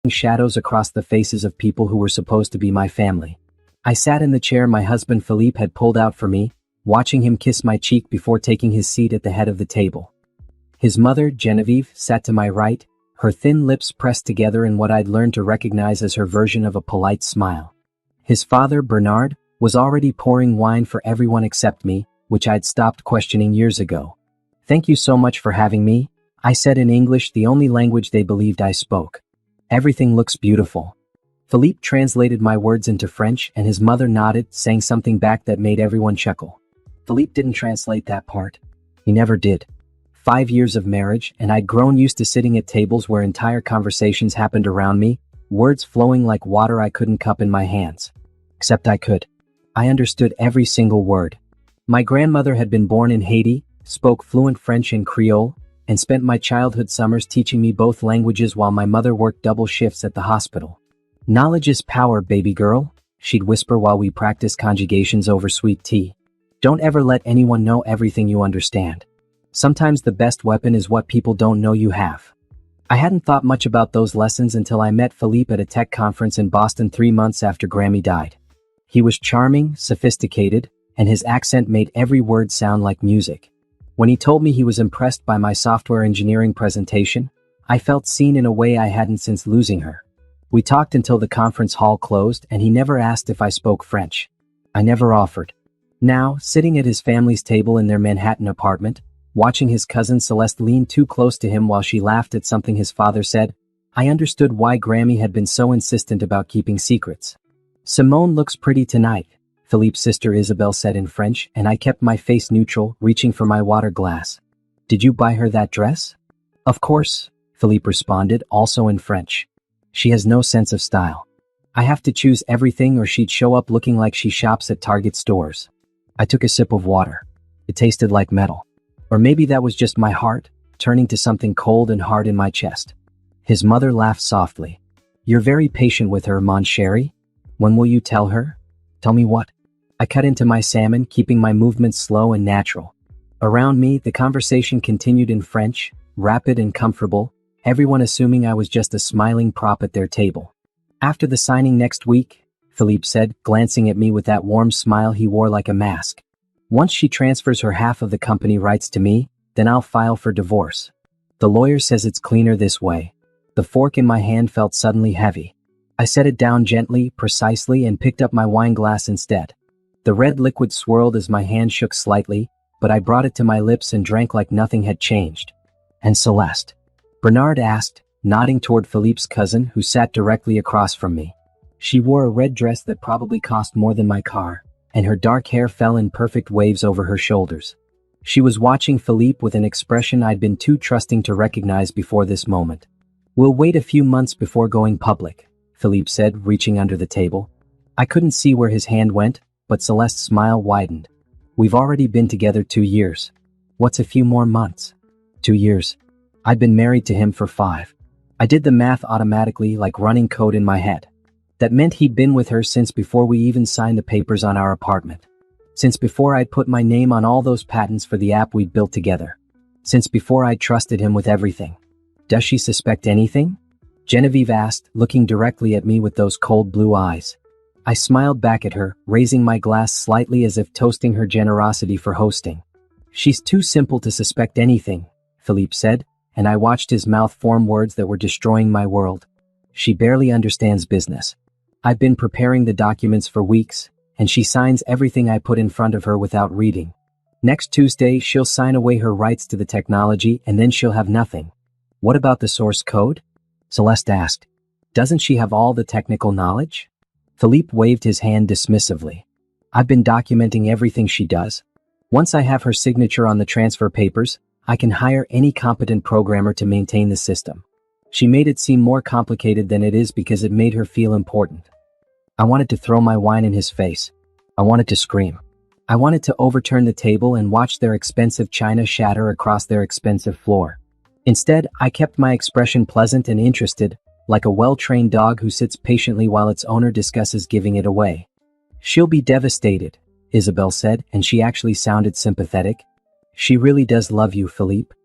shadows across the faces of people who were supposed to be my family. I sat in the chair my husband Philippe had pulled out for me, watching him kiss my cheek before taking his seat at the head of the table. His mother, Genevieve, sat to my right, her thin lips pressed together in what I'd learned to recognize as her version of a polite smile. His father, Bernard, was already pouring wine for everyone except me, which I'd stopped questioning years ago. "Thank you so much for having me," I said in English, the only language they believed I spoke. "Everything looks beautiful." Philippe translated my words into French, and his mother nodded, saying something back that made everyone chuckle. Philippe didn't translate that part. He never did. 5 years of marriage, and I'd grown used to sitting at tables where entire conversations happened around me, words flowing like water I couldn't cup in my hands. Except I could. I understood every single word. My grandmother had been born in Haiti, spoke fluent French and Creole, and spent my childhood summers teaching me both languages while my mother worked double shifts at the hospital. "Knowledge is power, baby girl," she'd whisper while we practiced conjugations over sweet tea. "Don't ever let anyone know everything you understand. Sometimes the best weapon is what people don't know you have." I hadn't thought much about those lessons until I met Philippe at a tech conference in Boston 3 months after Grammy died. He was charming, sophisticated, and his accent made every word sound like music. When he told me he was impressed by my software engineering presentation, I felt seen in a way I hadn't since losing her. We talked until the conference hall closed, and he never asked if I spoke French. I never offered. Now, sitting at his family's table in their Manhattan apartment, watching his cousin Celeste lean too close to him while she laughed at something his father said, I understood why Grammy had been so insistent about keeping secrets. "Simone looks pretty tonight," Philippe's sister Isabelle said in French, and I kept my face neutral, reaching for my water glass. "Did you buy her that dress?" "Of course," Philippe responded, also in French. "She has no sense of style. I have to choose everything or she'd show up looking like she shops at Target stores." I took a sip of water. It tasted like metal. Or maybe that was just my heart, turning to something cold and hard in my chest. His mother laughed softly. "You're very patient with her, mon chéri. When will you tell her?" "Tell me what?" I cut into my salmon, keeping my movements slow and natural. Around me, the conversation continued in French, rapid and comfortable, everyone assuming I was just a smiling prop at their table. "After the signing next week," Philippe said, glancing at me with that warm smile he wore like a mask. "Once she transfers her half of the company rights to me, then I'll file for divorce. The lawyer says it's cleaner this way." The fork in my hand felt suddenly heavy. I set it down gently, precisely, and picked up my wine glass instead. The red liquid swirled as my hand shook slightly, but I brought it to my lips and drank like nothing had changed. "And Celeste?" Bernard asked, nodding toward Philippe's cousin, who sat directly across from me. She wore a red dress that probably cost more than my car, and her dark hair fell in perfect waves over her shoulders. She was watching Philippe with an expression I'd been too trusting to recognize before this moment. "We'll wait a few months before going public," Philippe said, reaching under the table. I couldn't see where his hand went, but Celeste's smile widened. "We've already been together 2 years. What's a few more months?" 2 years. I'd been married to him for 5. I did the math automatically, like running code in my head. That meant he'd been with her since before we even signed the papers on our apartment. Since before I'd put my name on all those patents for the app we'd built together. Since before I'd trusted him with everything. "Does she suspect anything?" Genevieve asked, looking directly at me with those cold blue eyes. I smiled back at her, raising my glass slightly as if toasting her generosity for hosting. "She's too simple to suspect anything," Philippe said, and I watched his mouth form words that were destroying my world. "She barely understands business. I've been preparing the documents for weeks, and she signs everything I put in front of her without reading. Next Tuesday, she'll sign away her rights to the technology, and then she'll have nothing." "What about the source code?" Celeste asked. "Doesn't she have all the technical knowledge?" Philippe waved his hand dismissively. "I've been documenting everything she does. Once I have her signature on the transfer papers, I can hire any competent programmer to maintain the system." She made it seem more complicated than it is because it made her feel important. I wanted to throw my wine in his face. I wanted to scream. I wanted to overturn the table and watch their expensive china shatter across their expensive floor. Instead, I kept my expression pleasant and interested, like a well-trained dog who sits patiently while its owner discusses giving it away. "She'll be devastated," Isabelle said, and she actually sounded sympathetic. "She really does love you, Philippe."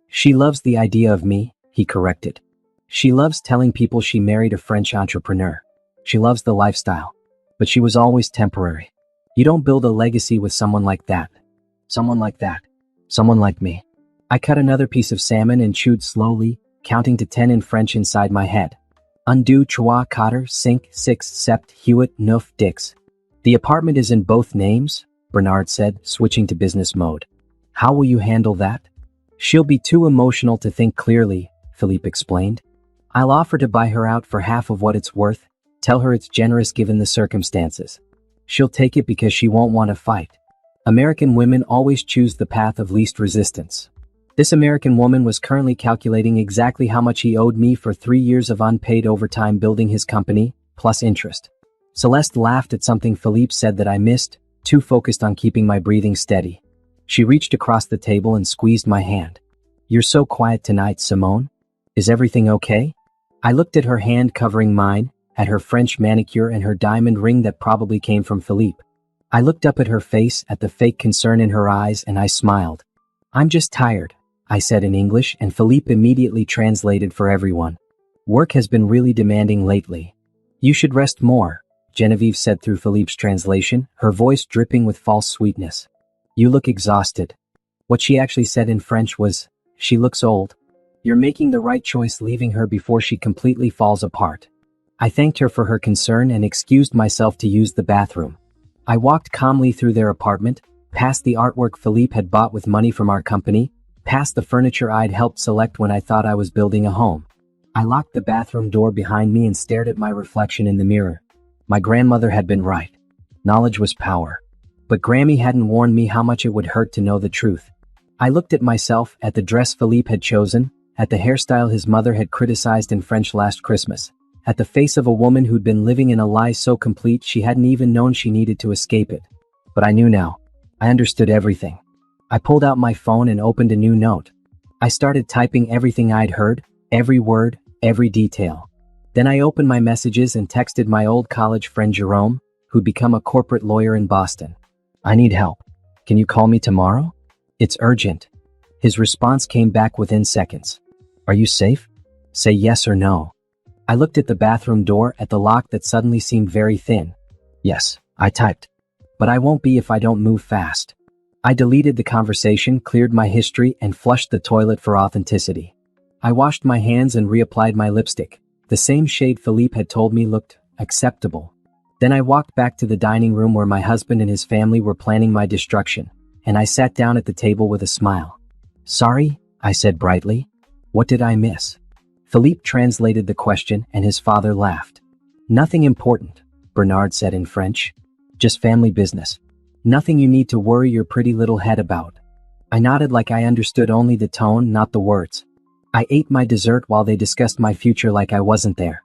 "She loves the idea of me," he corrected. She loves telling people she married a French entrepreneur. She loves the lifestyle. But she was always temporary. You don't build a legacy with someone like that. Someone like that. Someone like me. I cut another piece of salmon and chewed slowly, counting to 10 in French inside my head. Un, deux, trois, quatre, cinq, six, sept, huit, neuf, dix. The apartment is in both names, Bernard said, switching to business mode. How will you handle that? She'll be too emotional to think clearly, Philippe explained. I'll offer to buy her out for half of what it's worth, tell her it's generous given the circumstances. She'll take it because she won't want to fight. American women always choose the path of least resistance. This American woman was currently calculating exactly how much he owed me for 3 years of unpaid overtime building his company, plus interest. Celeste laughed at something Philippe said that I missed, too focused on keeping my breathing steady. She reached across the table and squeezed my hand. You're so quiet tonight, Simone. Is everything okay? I looked at her hand covering mine, at her French manicure and her diamond ring that probably came from Philippe. I looked up at her face, at the fake concern in her eyes, and I smiled. I'm just tired, I said in English, and Philippe immediately translated for everyone. Work has been really demanding lately. You should rest more, Genevieve said through Philippe's translation, her voice dripping with false sweetness. You look exhausted. What she actually said in French was, she looks old. You're making the right choice leaving her before she completely falls apart. I thanked her for her concern and excused myself to use the bathroom. I walked calmly through their apartment, past the artwork Philippe had bought with money from our company, past the furniture I'd helped select when I thought I was building a home. I locked the bathroom door behind me and stared at my reflection in the mirror. My grandmother had been right. Knowledge was power. But Grammy hadn't warned me how much it would hurt to know the truth. I looked at myself, at the dress Philippe had chosen, at the hairstyle his mother had criticized in French last Christmas, at the face of a woman who'd been living in a lie so complete she hadn't even known she needed to escape it. But I knew now. I understood everything. I pulled out my phone and opened a new note. I started typing everything I'd heard, every word, every detail. Then I opened my messages and texted my old college friend Jerome, who'd become a corporate lawyer in Boston. I need help. Can you call me tomorrow? It's urgent. His response came back within seconds. Are you safe? Say yes or no. I looked at the bathroom door, at the lock that suddenly seemed very thin. Yes, I typed. But I won't be if I don't move fast. I deleted the conversation, cleared my history, and flushed the toilet for authenticity. I washed my hands and reapplied my lipstick. The same shade Philippe had told me looked acceptable. Then I walked back to the dining room where my husband and his family were planning my destruction, and I sat down at the table with a smile. Sorry, I said brightly. What did I miss? Philippe translated the question and his father laughed. Nothing important, Bernard said in French. Just family business. Nothing you need to worry your pretty little head about. I nodded like I understood only the tone, not the words. I ate my dessert while they discussed my future like I wasn't there.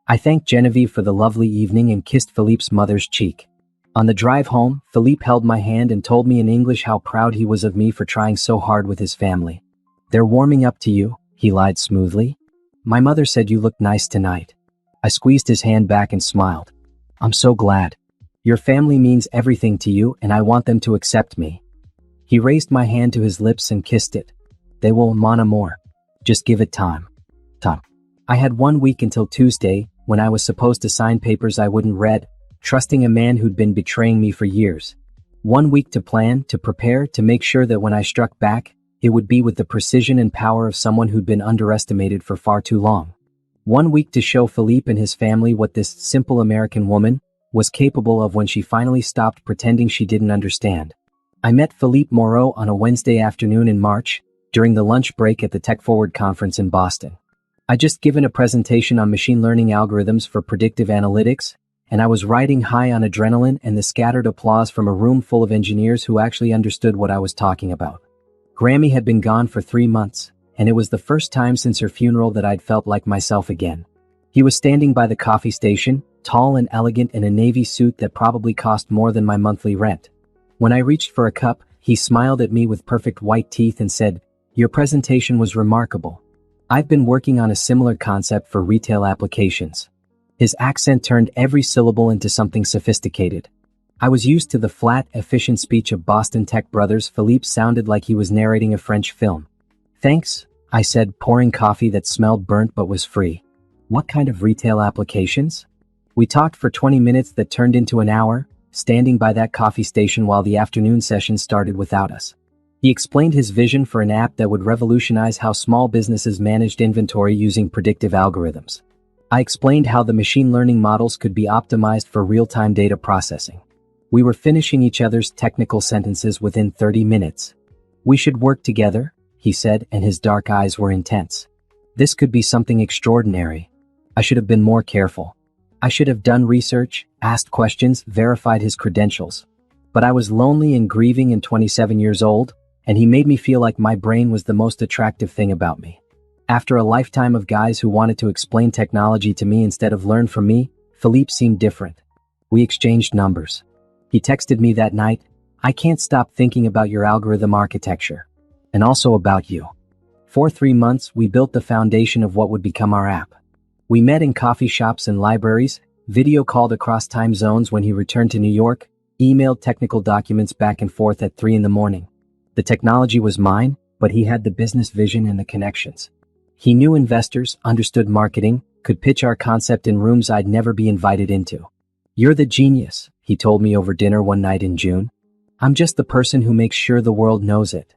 I thanked Genevieve for the lovely evening and kissed Philippe's mother's cheek. On the drive home, Philippe held my hand and told me in English how proud he was of me for trying so hard with his family. They're warming up to you, he lied smoothly. My mother said you looked nice tonight. I squeezed his hand back and smiled. I'm so glad. Your family means everything to you and I want them to accept me. He raised my hand to his lips and kissed it. They will, mon amour. Just give it time. Time. I had 1 week until Tuesday, when I was supposed to sign papers I wouldn't read, trusting a man who'd been betraying me for years. 1 week to plan, to prepare, to make sure that when I struck back, it would be with the precision and power of someone who'd been underestimated for far too long. 1 week to show Philippe and his family what this simple American woman was capable of when she finally stopped pretending she didn't understand. I met Philippe Moreau on a Wednesday afternoon in March, during the lunch break at the Tech Forward conference in Boston. I'd just given a presentation on machine learning algorithms for predictive analytics, and I was riding high on adrenaline and the scattered applause from a room full of engineers who actually understood what I was talking about. Grammy had been gone for 3 months, and it was the first time since her funeral that I'd felt like myself again. He was standing by the coffee station, tall and elegant in a navy suit that probably cost more than my monthly rent. When I reached for a cup, he smiled at me with perfect white teeth and said, "Your presentation was remarkable. I've been working on a similar concept for retail applications." His accent turned every syllable into something sophisticated. I was used to the flat, efficient speech of Boston tech brothers. Philippe sounded like he was narrating a French film. "Thanks," I said, pouring coffee that smelled burnt but was free. What kind of retail applications? We talked for 20 minutes that turned into an hour, standing by that coffee station while the afternoon session started without us. He explained his vision for an app that would revolutionize how small businesses managed inventory using predictive algorithms. I explained how the machine learning models could be optimized for real-time data processing. We were finishing each other's technical sentences within 30 minutes. We should work together, he said, and his dark eyes were intense. This could be something extraordinary. I should have been more careful. I should have done research, asked questions, verified his credentials. But I was lonely and grieving and 27 years old, and he made me feel like my brain was the most attractive thing about me. After a lifetime of guys who wanted to explain technology to me instead of learn from me, Philippe seemed different. We exchanged numbers. He texted me that night, "I can't stop thinking about your algorithm architecture. And also about you." For 3 months, we built the foundation of what would become our app. We met in coffee shops and libraries, video called across time zones when he returned to New York, emailed technical documents back and forth at 3 in the morning. The technology was mine, but he had the business vision and the connections. He knew investors, understood marketing, could pitch our concept in rooms I'd never be invited into. "You're the genius," he told me over dinner one night in June. "I'm just the person who makes sure the world knows it."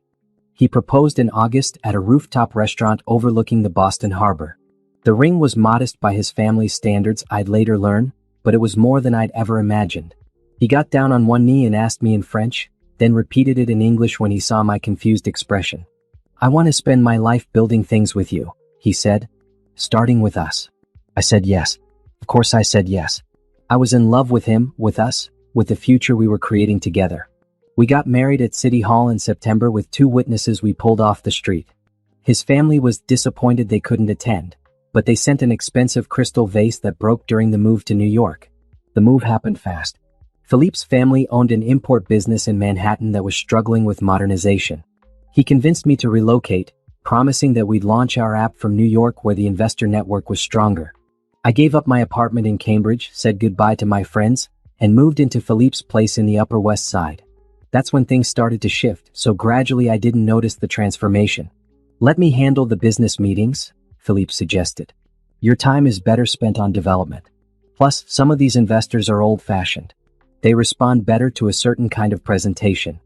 He proposed in August at a rooftop restaurant overlooking the Boston Harbor. The ring was modest by his family's standards, I'd later learn, but it was more than I'd ever imagined. He got down on one knee and asked me in French, then repeated it in English when he saw my confused expression. "I want to spend my life building things with you," he said, "starting with us." I said yes. Of course I said yes. I was in love with him, with us, with the future we were creating together. We got married at City Hall in September with 2 witnesses we pulled off the street. His family was disappointed they couldn't attend, but they sent an expensive crystal vase that broke during the move to New York. The move happened fast. Philippe's family owned an import business in Manhattan that was struggling with modernization. He convinced me to relocate, promising that we'd launch our app from New York where the investor network was stronger. I gave up my apartment in Cambridge, said goodbye to my friends, and moved into Philippe's place in the Upper West Side. That's when things started to shift, so gradually I didn't notice the transformation. "Let me handle the business meetings," Philippe suggested. "Your time is better spent on development. Plus, some of these investors are old-fashioned. They respond better to a certain kind of presentation."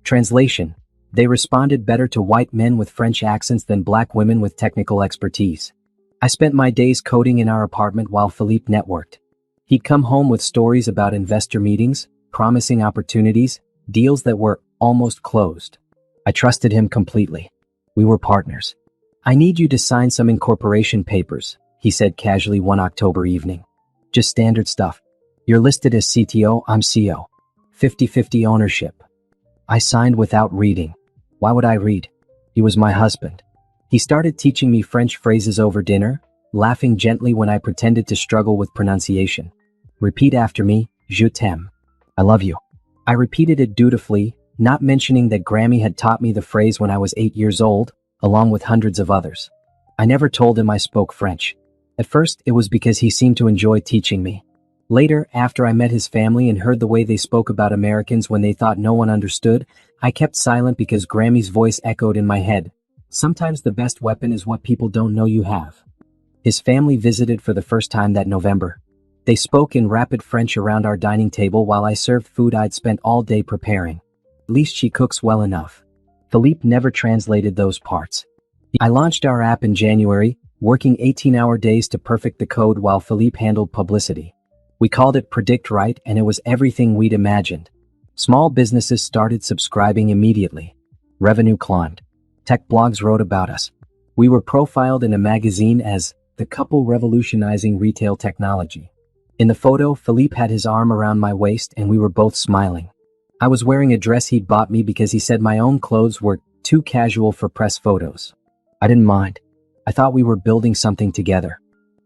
Translation: they responded better to white men with French accents than black women with technical expertise. I spent my days coding in our apartment while Philippe networked. He'd come home with stories about investor meetings, promising opportunities, deals that were almost closed. I trusted him completely. We were partners. "I need you to sign some incorporation papers," he said casually one October evening. "Just standard stuff. You're listed as CTO, I'm CO. 50-50 ownership." I signed without reading. Why would I read? He was my husband. He started teaching me French phrases over dinner, laughing gently when I pretended to struggle with pronunciation. "Repeat after me, je t'aime. I love you." I repeated it dutifully, not mentioning that Grammy had taught me the phrase when I was 8 years old, along with hundreds of others. I never told him I spoke French. At first, it was because he seemed to enjoy teaching me. Later, after I met his family and heard the way they spoke about Americans when they thought no one understood, I kept silent because Grammy's voice echoed in my head. Sometimes the best weapon is what people don't know you have. His family visited for the first time that November. They spoke in rapid French around our dining table while I served food I'd spent all day preparing. "At least she cooks well enough." Philippe never translated those parts. I launched our app in January, working 18-hour days to perfect the code while Philippe handled publicity. We called it Predict Right, and it was everything we'd imagined. Small businesses started subscribing immediately. Revenue climbed. Tech blogs wrote about us. We were profiled in a magazine as the couple revolutionizing retail technology. In the photo, Philippe had his arm around my waist and we were both smiling. I was wearing a dress he'd bought me because he said my own clothes were too casual for press photos. I didn't mind. I thought we were building something together.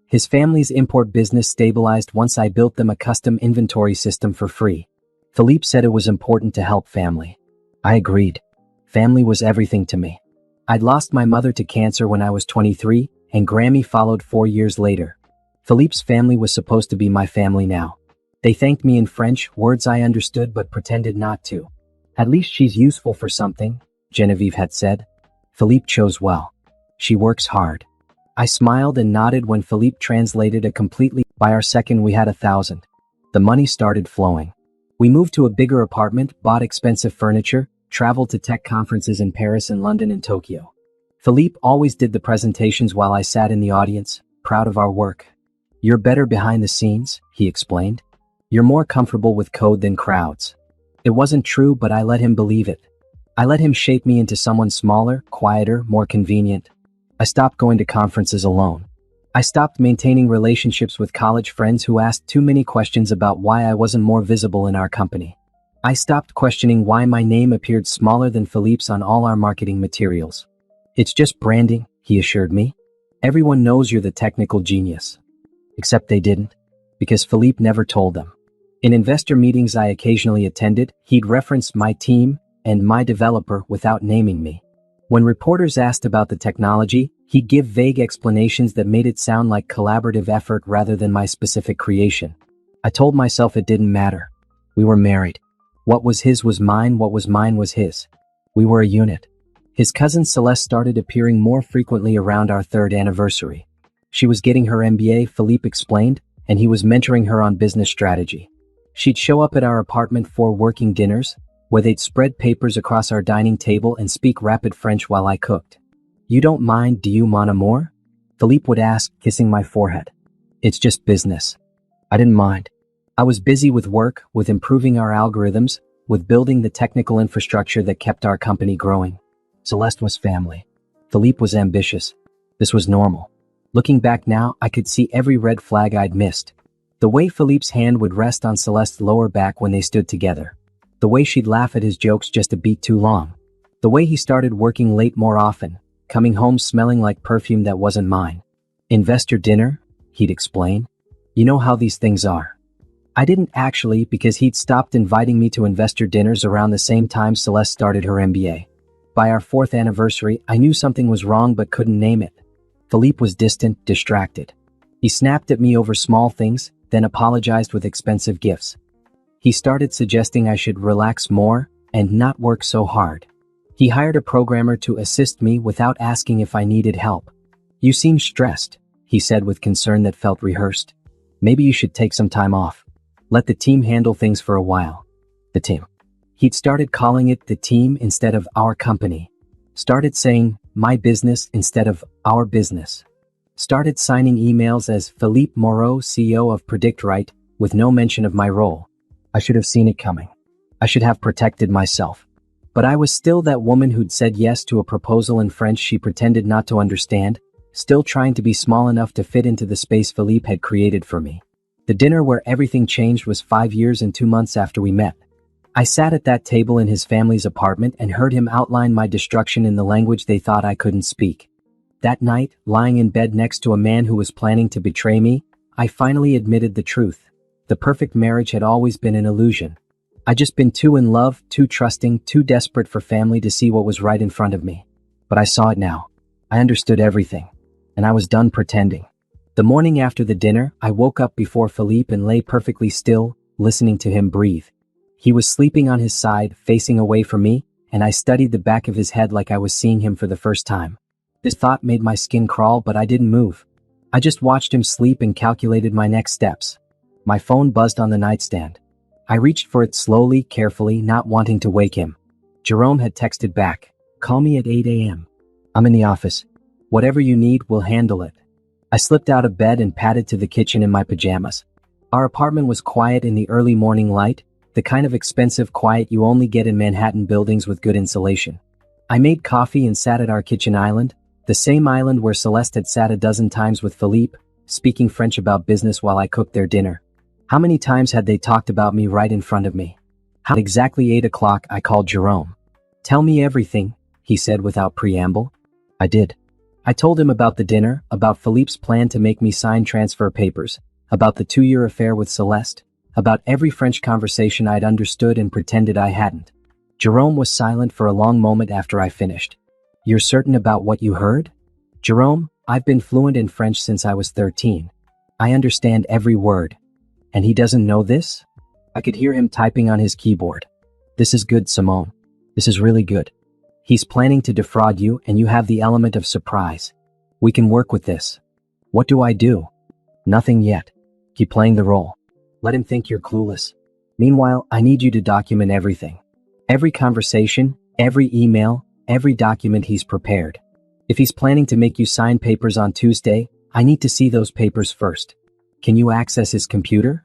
His family's import business stabilized once I built them a custom inventory system for free. Philippe said it was important to help family. I agreed. Family was everything to me. I'd lost my mother to cancer when I was 23, and Grammy followed 4 years later. Philippe's family was supposed to be my family now. They thanked me in French, words I understood but pretended not to. "At least she's useful for something," Genevieve had said. Philippe chose well. She works hard. I smiled and nodded when Philippe translated it completely. By our second, we had 1,000. The money started flowing. We moved to a bigger apartment, bought expensive furniture, traveled to tech conferences in Paris and London and Tokyo. Philippe always did the presentations while I sat in the audience, proud of our work. You're better behind the scenes, he explained. You're more comfortable with code than crowds. It wasn't true, but I let him believe it. I let him shape me into someone smaller, quieter, more convenient. I stopped going to conferences alone. I stopped maintaining relationships with college friends who asked too many questions about why I wasn't more visible in our company. I stopped questioning why my name appeared smaller than Philippe's on all our marketing materials. It's just branding, he assured me. Everyone knows you're the technical genius. Except they didn't, because Philippe never told them. In investor meetings I occasionally attended, he'd reference my team and my developer without naming me. When reporters asked about the technology, he'd give vague explanations that made it sound like collaborative effort rather than my specific creation. I told myself it didn't matter. We were married. What was his was mine, what was mine was his. We were a unit. His cousin Celeste started appearing more frequently around our 3rd anniversary. She was getting her MBA, Philippe explained, and he was mentoring her on business strategy. She'd show up at our apartment for working dinners, where they'd spread papers across our dining table and speak rapid French while I cooked. You don't mind, do you, mon amour? Philippe would ask, kissing my forehead. It's just business. I didn't mind. I was busy with work, with improving our algorithms, with building the technical infrastructure that kept our company growing. Celeste was family. Philippe was ambitious. This was normal. Looking back now, I could see every red flag I'd missed. The way Philippe's hand would rest on Celeste's lower back when they stood together. The way she'd laugh at his jokes just a beat too long. The way he started working late more often, coming home smelling like perfume that wasn't mine. Investor dinner, he'd explain. You know how these things are. I didn't actually, because he'd stopped inviting me to investor dinners around the same time Celeste started her MBA. By our 4th anniversary, I knew something was wrong but couldn't name it. Philippe was distant, distracted. He snapped at me over small things, then apologized with expensive gifts. He started suggesting I should relax more and not work so hard. He hired a programmer to assist me without asking if I needed help. You seem stressed, he said with concern that felt rehearsed. Maybe you should take some time off. Let the team handle things for a while. The team. He'd started calling it the team instead of our company. Started saying my business instead of our business. Started signing emails as Philippe Moreau, CEO of PredictRight, with no mention of my role. I should have seen it coming. I should have protected myself. But I was still that woman who'd said yes to a proposal in French she pretended not to understand, still trying to be small enough to fit into the space Philippe had created for me. The dinner where everything changed was 5 years and 2 months after we met. I sat at that table in his family's apartment and heard him outline my destruction in the language they thought I couldn't speak. That night, lying in bed next to a man who was planning to betray me, I finally admitted the truth. The perfect marriage had always been an illusion. I'd just been too in love, too trusting, too desperate for family to see what was right in front of me. But I saw it now. I understood everything. And I was done pretending. The morning after the dinner, I woke up before Philippe and lay perfectly still, listening to him breathe. He was sleeping on his side, facing away from me, and I studied the back of his head like I was seeing him for the first time. This thought made my skin crawl, but I didn't move. I just watched him sleep and calculated my next steps. My phone buzzed on the nightstand. I reached for it slowly, carefully, not wanting to wake him. Jerome had texted back, "Call me at 8 a.m. I'm in the office. Whatever you need, we'll handle it." I slipped out of bed and padded to the kitchen in my pajamas. Our apartment was quiet in the early morning light, the kind of expensive quiet you only get in Manhattan buildings with good insulation. I made coffee and sat at our kitchen island, the same island where Celeste had sat a dozen times with Philippe, speaking French about business while I cooked their dinner. How many times had they talked about me right in front of me? At exactly 8 o'clock, I called Jerome. "Tell me everything," he said without preamble. I did. I told him about the dinner, about Philippe's plan to make me sign transfer papers, about the 2-year affair with Celeste, about every French conversation I'd understood and pretended I hadn't. Jerome was silent for a long moment after I finished. "You're certain about what you heard?" "Jerome, I've been fluent in French since I was 13. I understand every word. And he doesn't know this?" I could hear him typing on his keyboard. "This is good, Simone. This is really good." He's planning to defraud you and you have the element of surprise. We can work with this. What do I do? Nothing yet. Keep playing the role. Let him think you're clueless. Meanwhile, I need you to document everything. Every conversation, every email, every document he's prepared. If he's planning to make you sign papers on Tuesday, I need to see those papers first. Can you access his computer?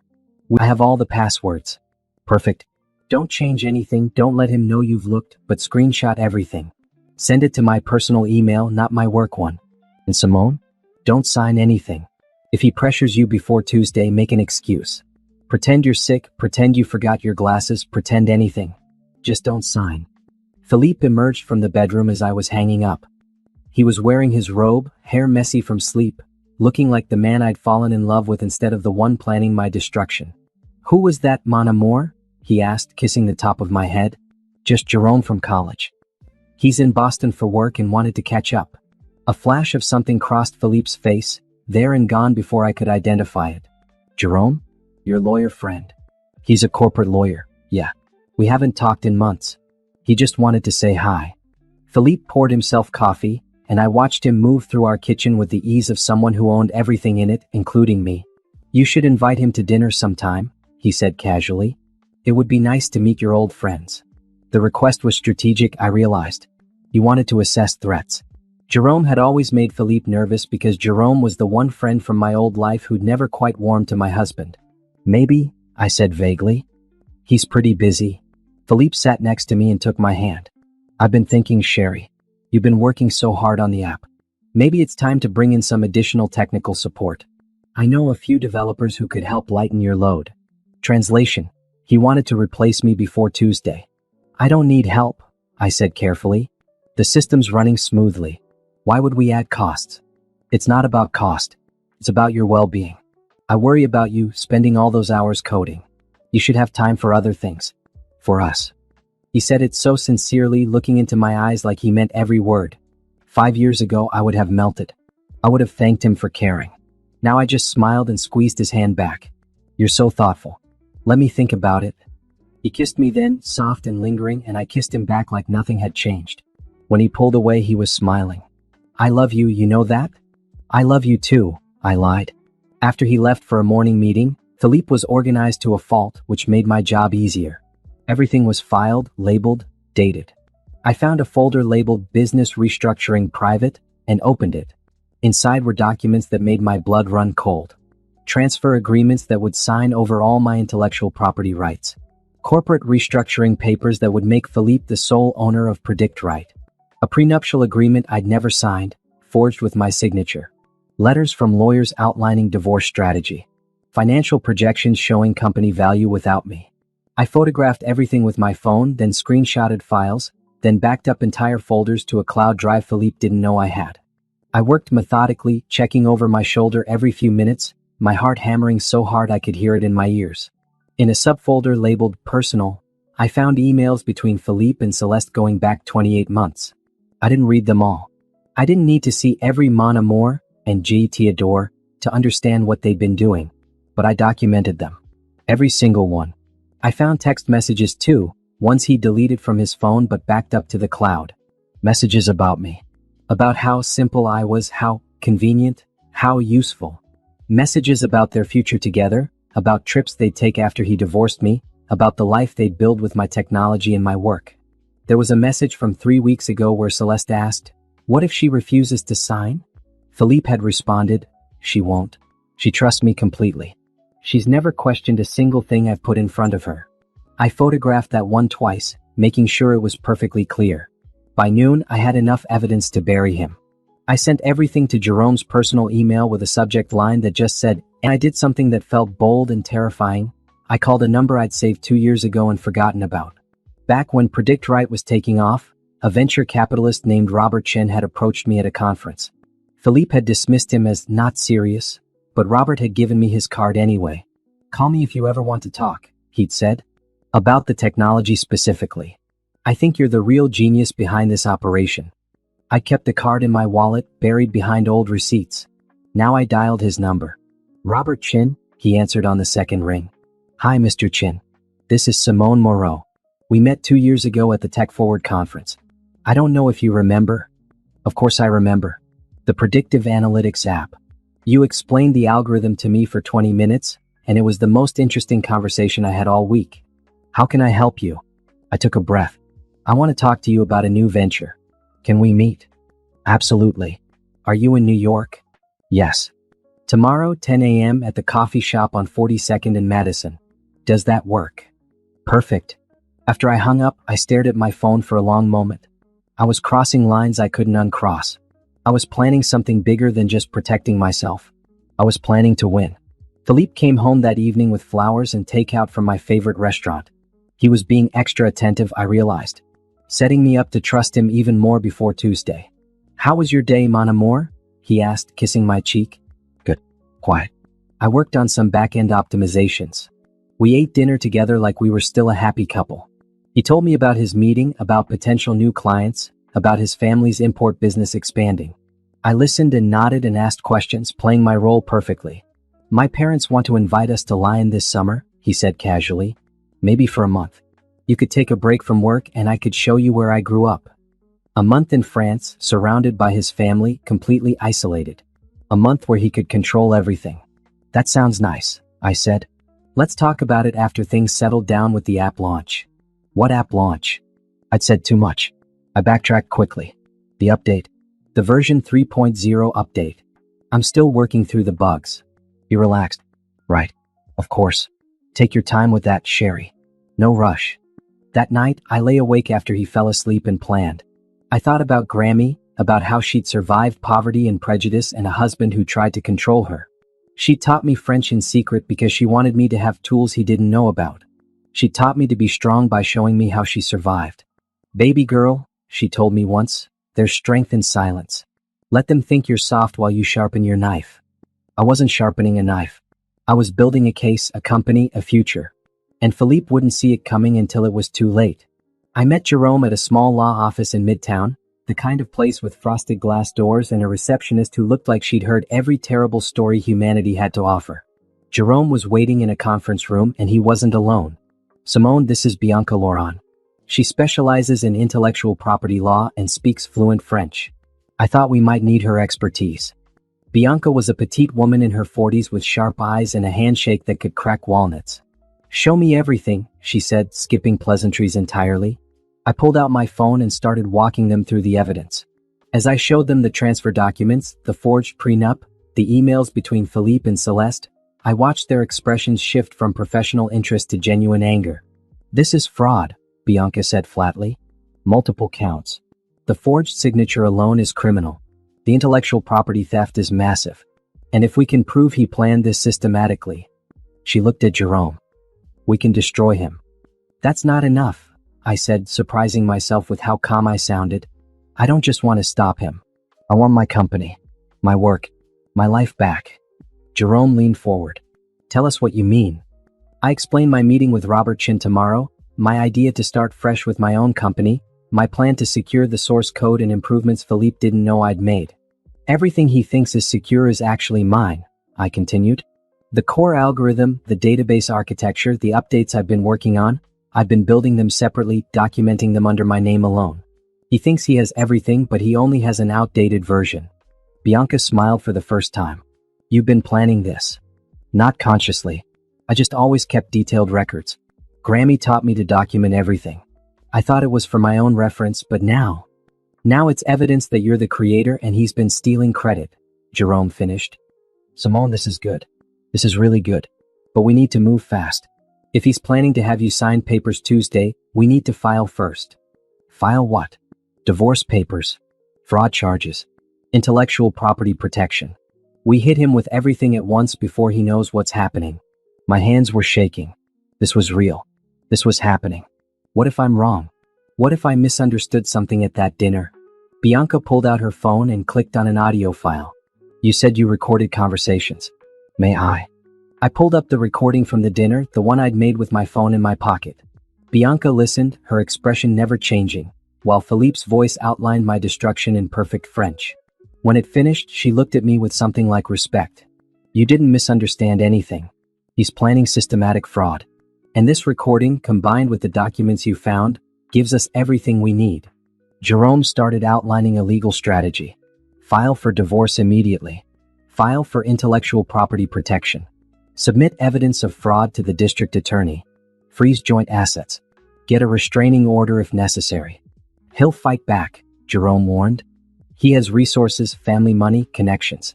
I have all the passwords. Perfect. Don't change anything, don't let him know you've looked, but screenshot everything. Send it to my personal email, not my work one. And Simone? Don't sign anything. If he pressures you before Tuesday, make an excuse. Pretend you're sick, pretend you forgot your glasses, pretend anything. Just don't sign. Philippe emerged from the bedroom as I was hanging up. He was wearing his robe, hair messy from sleep, looking like the man I'd fallen in love with instead of the one planning my destruction. Who was that, mon amour? He asked, kissing the top of my head. Just Jerome from college. He's in Boston for work and wanted to catch up. A flash of something crossed Philippe's face, there and gone before I could identify it. Jerome? Your lawyer friend. He's a corporate lawyer, yeah. We haven't talked in months. He just wanted to say hi. Philippe poured himself coffee, and I watched him move through our kitchen with the ease of someone who owned everything in it, including me. You should invite him to dinner sometime, he said casually. It would be nice to meet your old friends. The request was strategic, I realized. He wanted to assess threats. Jerome had always made Philippe nervous because Jerome was the one friend from my old life who'd never quite warmed to my husband. Maybe, I said vaguely. He's pretty busy. Philippe sat next to me and took my hand. I've been thinking, Sherry. You've been working so hard on the app. Maybe it's time to bring in some additional technical support. I know a few developers who could help lighten your load. Translation. He wanted to replace me before Tuesday. I don't need help, I said carefully. The system's running smoothly. Why would we add costs? It's not about cost. It's about your well-being. I worry about you spending all those hours coding. You should have time for other things. For us. He said it so sincerely, looking into my eyes like he meant every word. 5 years ago, I would have melted. I would have thanked him for caring. Now I just smiled and squeezed his hand back. You're so thoughtful. Let me think about it. He kissed me then, soft and lingering, and I kissed him back like nothing had changed. When he pulled away, he was smiling. I love you, you know that? I love you too, I lied. After he left for a morning meeting, Philippe was organized to a fault, which made my job easier. Everything was filed, labeled, dated. I found a folder labeled Business Restructuring Private and opened it. Inside were documents that made my blood run cold. Transfer agreements that would sign over all my intellectual property rights. Corporate restructuring papers that would make Philippe the sole owner of PredictRight. A prenuptial agreement I'd never signed, forged with my signature. Letters from lawyers outlining divorce strategy. Financial projections showing company value without me. I photographed everything with my phone, then screenshotted files, then backed up entire folders to a cloud drive Philippe didn't know I had. I worked methodically, checking over my shoulder every few minutes, my heart hammering so hard I could hear it in my ears. In a subfolder labeled Personal, I found emails between Philippe and Celeste going back 28 months. I didn't read them all. I didn't need to see every Mon Amour and G. Theodore to understand what they'd been doing, but I documented them. Every single one. I found text messages too, ones he deleted from his phone but backed up to the cloud. Messages about me. About how simple I was, how convenient, how useful. Messages about their future together, about trips they'd take after he divorced me, about the life they'd build with my technology and my work. There was a message from 3 weeks ago where Celeste asked, "What if she refuses to sign?" Philippe had responded, "She won't. She trusts me completely. She's never questioned a single thing I've put in front of her." I photographed that one twice, making sure it was perfectly clear. By noon, I had enough evidence to bury him. I sent everything to Jerome's personal email with a subject line that just said, and I did something that felt bold and terrifying. I called a number I'd saved 2 years ago and forgotten about. Back when PredictRight was taking off, a venture capitalist named Robert Chen had approached me at a conference. Philippe had dismissed him as not serious, but Robert had given me his card anyway. "Call me if you ever want to talk," he'd said. "About the technology specifically. I think you're the real genius behind this operation." I kept the card in my wallet, buried behind old receipts. Now I dialed his number. "Robert Chin," he answered on the second ring. "Hi, Mr. Chin. This is Simone Moreau. We met 2 years ago at the Tech Forward conference. I don't know if you remember. Of course I remember. The predictive analytics app. You explained the algorithm to me for 20 minutes, and it was the most interesting conversation I had all week. How can I help you? I took a breath. I want to talk to you about a new venture. Can we meet? Absolutely. Are you in New York? Yes. Tomorrow, 10 a.m. at the coffee shop on 42nd and Madison. Does that work? Perfect. After I hung up, I stared at my phone for a long moment. I was crossing lines I couldn't uncross. I was planning something bigger than just protecting myself. I was planning to win. Philippe came home that evening with flowers and takeout from my favorite restaurant. He was being extra attentive, I realized, setting me up to trust him even more before Tuesday. How was your day, mon amour? He asked, kissing my cheek. Good. Quiet. I worked on some back-end optimizations. We ate dinner together like we were still a happy couple. He told me about his meeting, about potential new clients, about his family's import business expanding. I listened and nodded and asked questions, playing my role perfectly. My parents want to invite us to Lyon this summer, he said casually. Maybe for a month. You could take a break from work and I could show you where I grew up. A month in France, surrounded by his family, completely isolated. A month where he could control everything. That sounds nice, I said. Let's talk about it after things settled down with the app launch. What app launch? I'd said too much. I backtracked quickly. The update. The version 3.0 update. I'm still working through the bugs. He relaxed. Right. Of course. Take your time with that, Sherry. No rush. That night, I lay awake after he fell asleep and planned. I thought about Grammy, about how she'd survived poverty and prejudice and a husband who tried to control her. She taught me French in secret because she wanted me to have tools he didn't know about. She taught me to be strong by showing me how she survived. Baby girl, she told me once, there's strength in silence. Let them think you're soft while you sharpen your knife. I wasn't sharpening a knife. I was building a case, a company, a future. And Philippe wouldn't see it coming until it was too late. I met Jerome at a small law office in Midtown, the kind of place with frosted glass doors and a receptionist who looked like she'd heard every terrible story humanity had to offer. Jerome was waiting in a conference room and he wasn't alone. Simone, this is Bianca Laurent. She specializes in intellectual property law and speaks fluent French. I thought we might need her expertise. Bianca was a petite woman in her 40s with sharp eyes and a handshake that could crack walnuts. Show me everything, she said, skipping pleasantries entirely. I pulled out my phone and started walking them through the evidence. As I showed them the transfer documents, the forged prenup, the emails between Philippe and Celeste, I watched their expressions shift from professional interest to genuine anger. This is fraud, Bianca said flatly. Multiple counts. The forged signature alone is criminal. The intellectual property theft is massive. And if we can prove he planned this systematically. She looked at Jerome. We can destroy him. That's not enough, I said, surprising myself with how calm I sounded. I don't just want to stop him. I want my company, my work, my life back. Jerome leaned forward. Tell us what you mean. I explained my meeting with Robert Chin tomorrow, my idea to start fresh with my own company, my plan to secure the source code and improvements Philippe didn't know I'd made. Everything he thinks is secure is actually mine, I continued. The core algorithm, the database architecture, the updates I've been working on, I've been building them separately, documenting them under my name alone. He thinks he has everything, but he only has an outdated version. Bianca smiled for the first time. You've been planning this. Not consciously. I just always kept detailed records. Grammy taught me to document everything. I thought it was for my own reference, but now it's evidence that you're the creator and he's been stealing credit, Jerome finished. Simone, this is good. This is really good. But we need to move fast. If he's planning to have you sign papers Tuesday, we need to file first. File what? Divorce papers. Fraud charges. Intellectual property protection. We hit him with everything at once before he knows what's happening. My hands were shaking. This was real. This was happening. What if I'm wrong? What if I misunderstood something at that dinner? Bianca pulled out her phone and clicked on an audio file. You said you recorded conversations. May I? I pulled up the recording from the dinner, the one I'd made with my phone in my pocket. Bianca listened, her expression never changing, while Philippe's voice outlined my destruction in perfect French. When it finished, she looked at me with something like respect. You didn't misunderstand anything. He's planning systematic fraud. And this recording, combined with the documents you found, gives us everything we need. Jerome started outlining a legal strategy. File for divorce immediately. File for intellectual property protection. Submit evidence of fraud to the district attorney. Freeze joint assets. Get a restraining order if necessary. He'll fight back, Jerome warned. He has resources, family money, connections.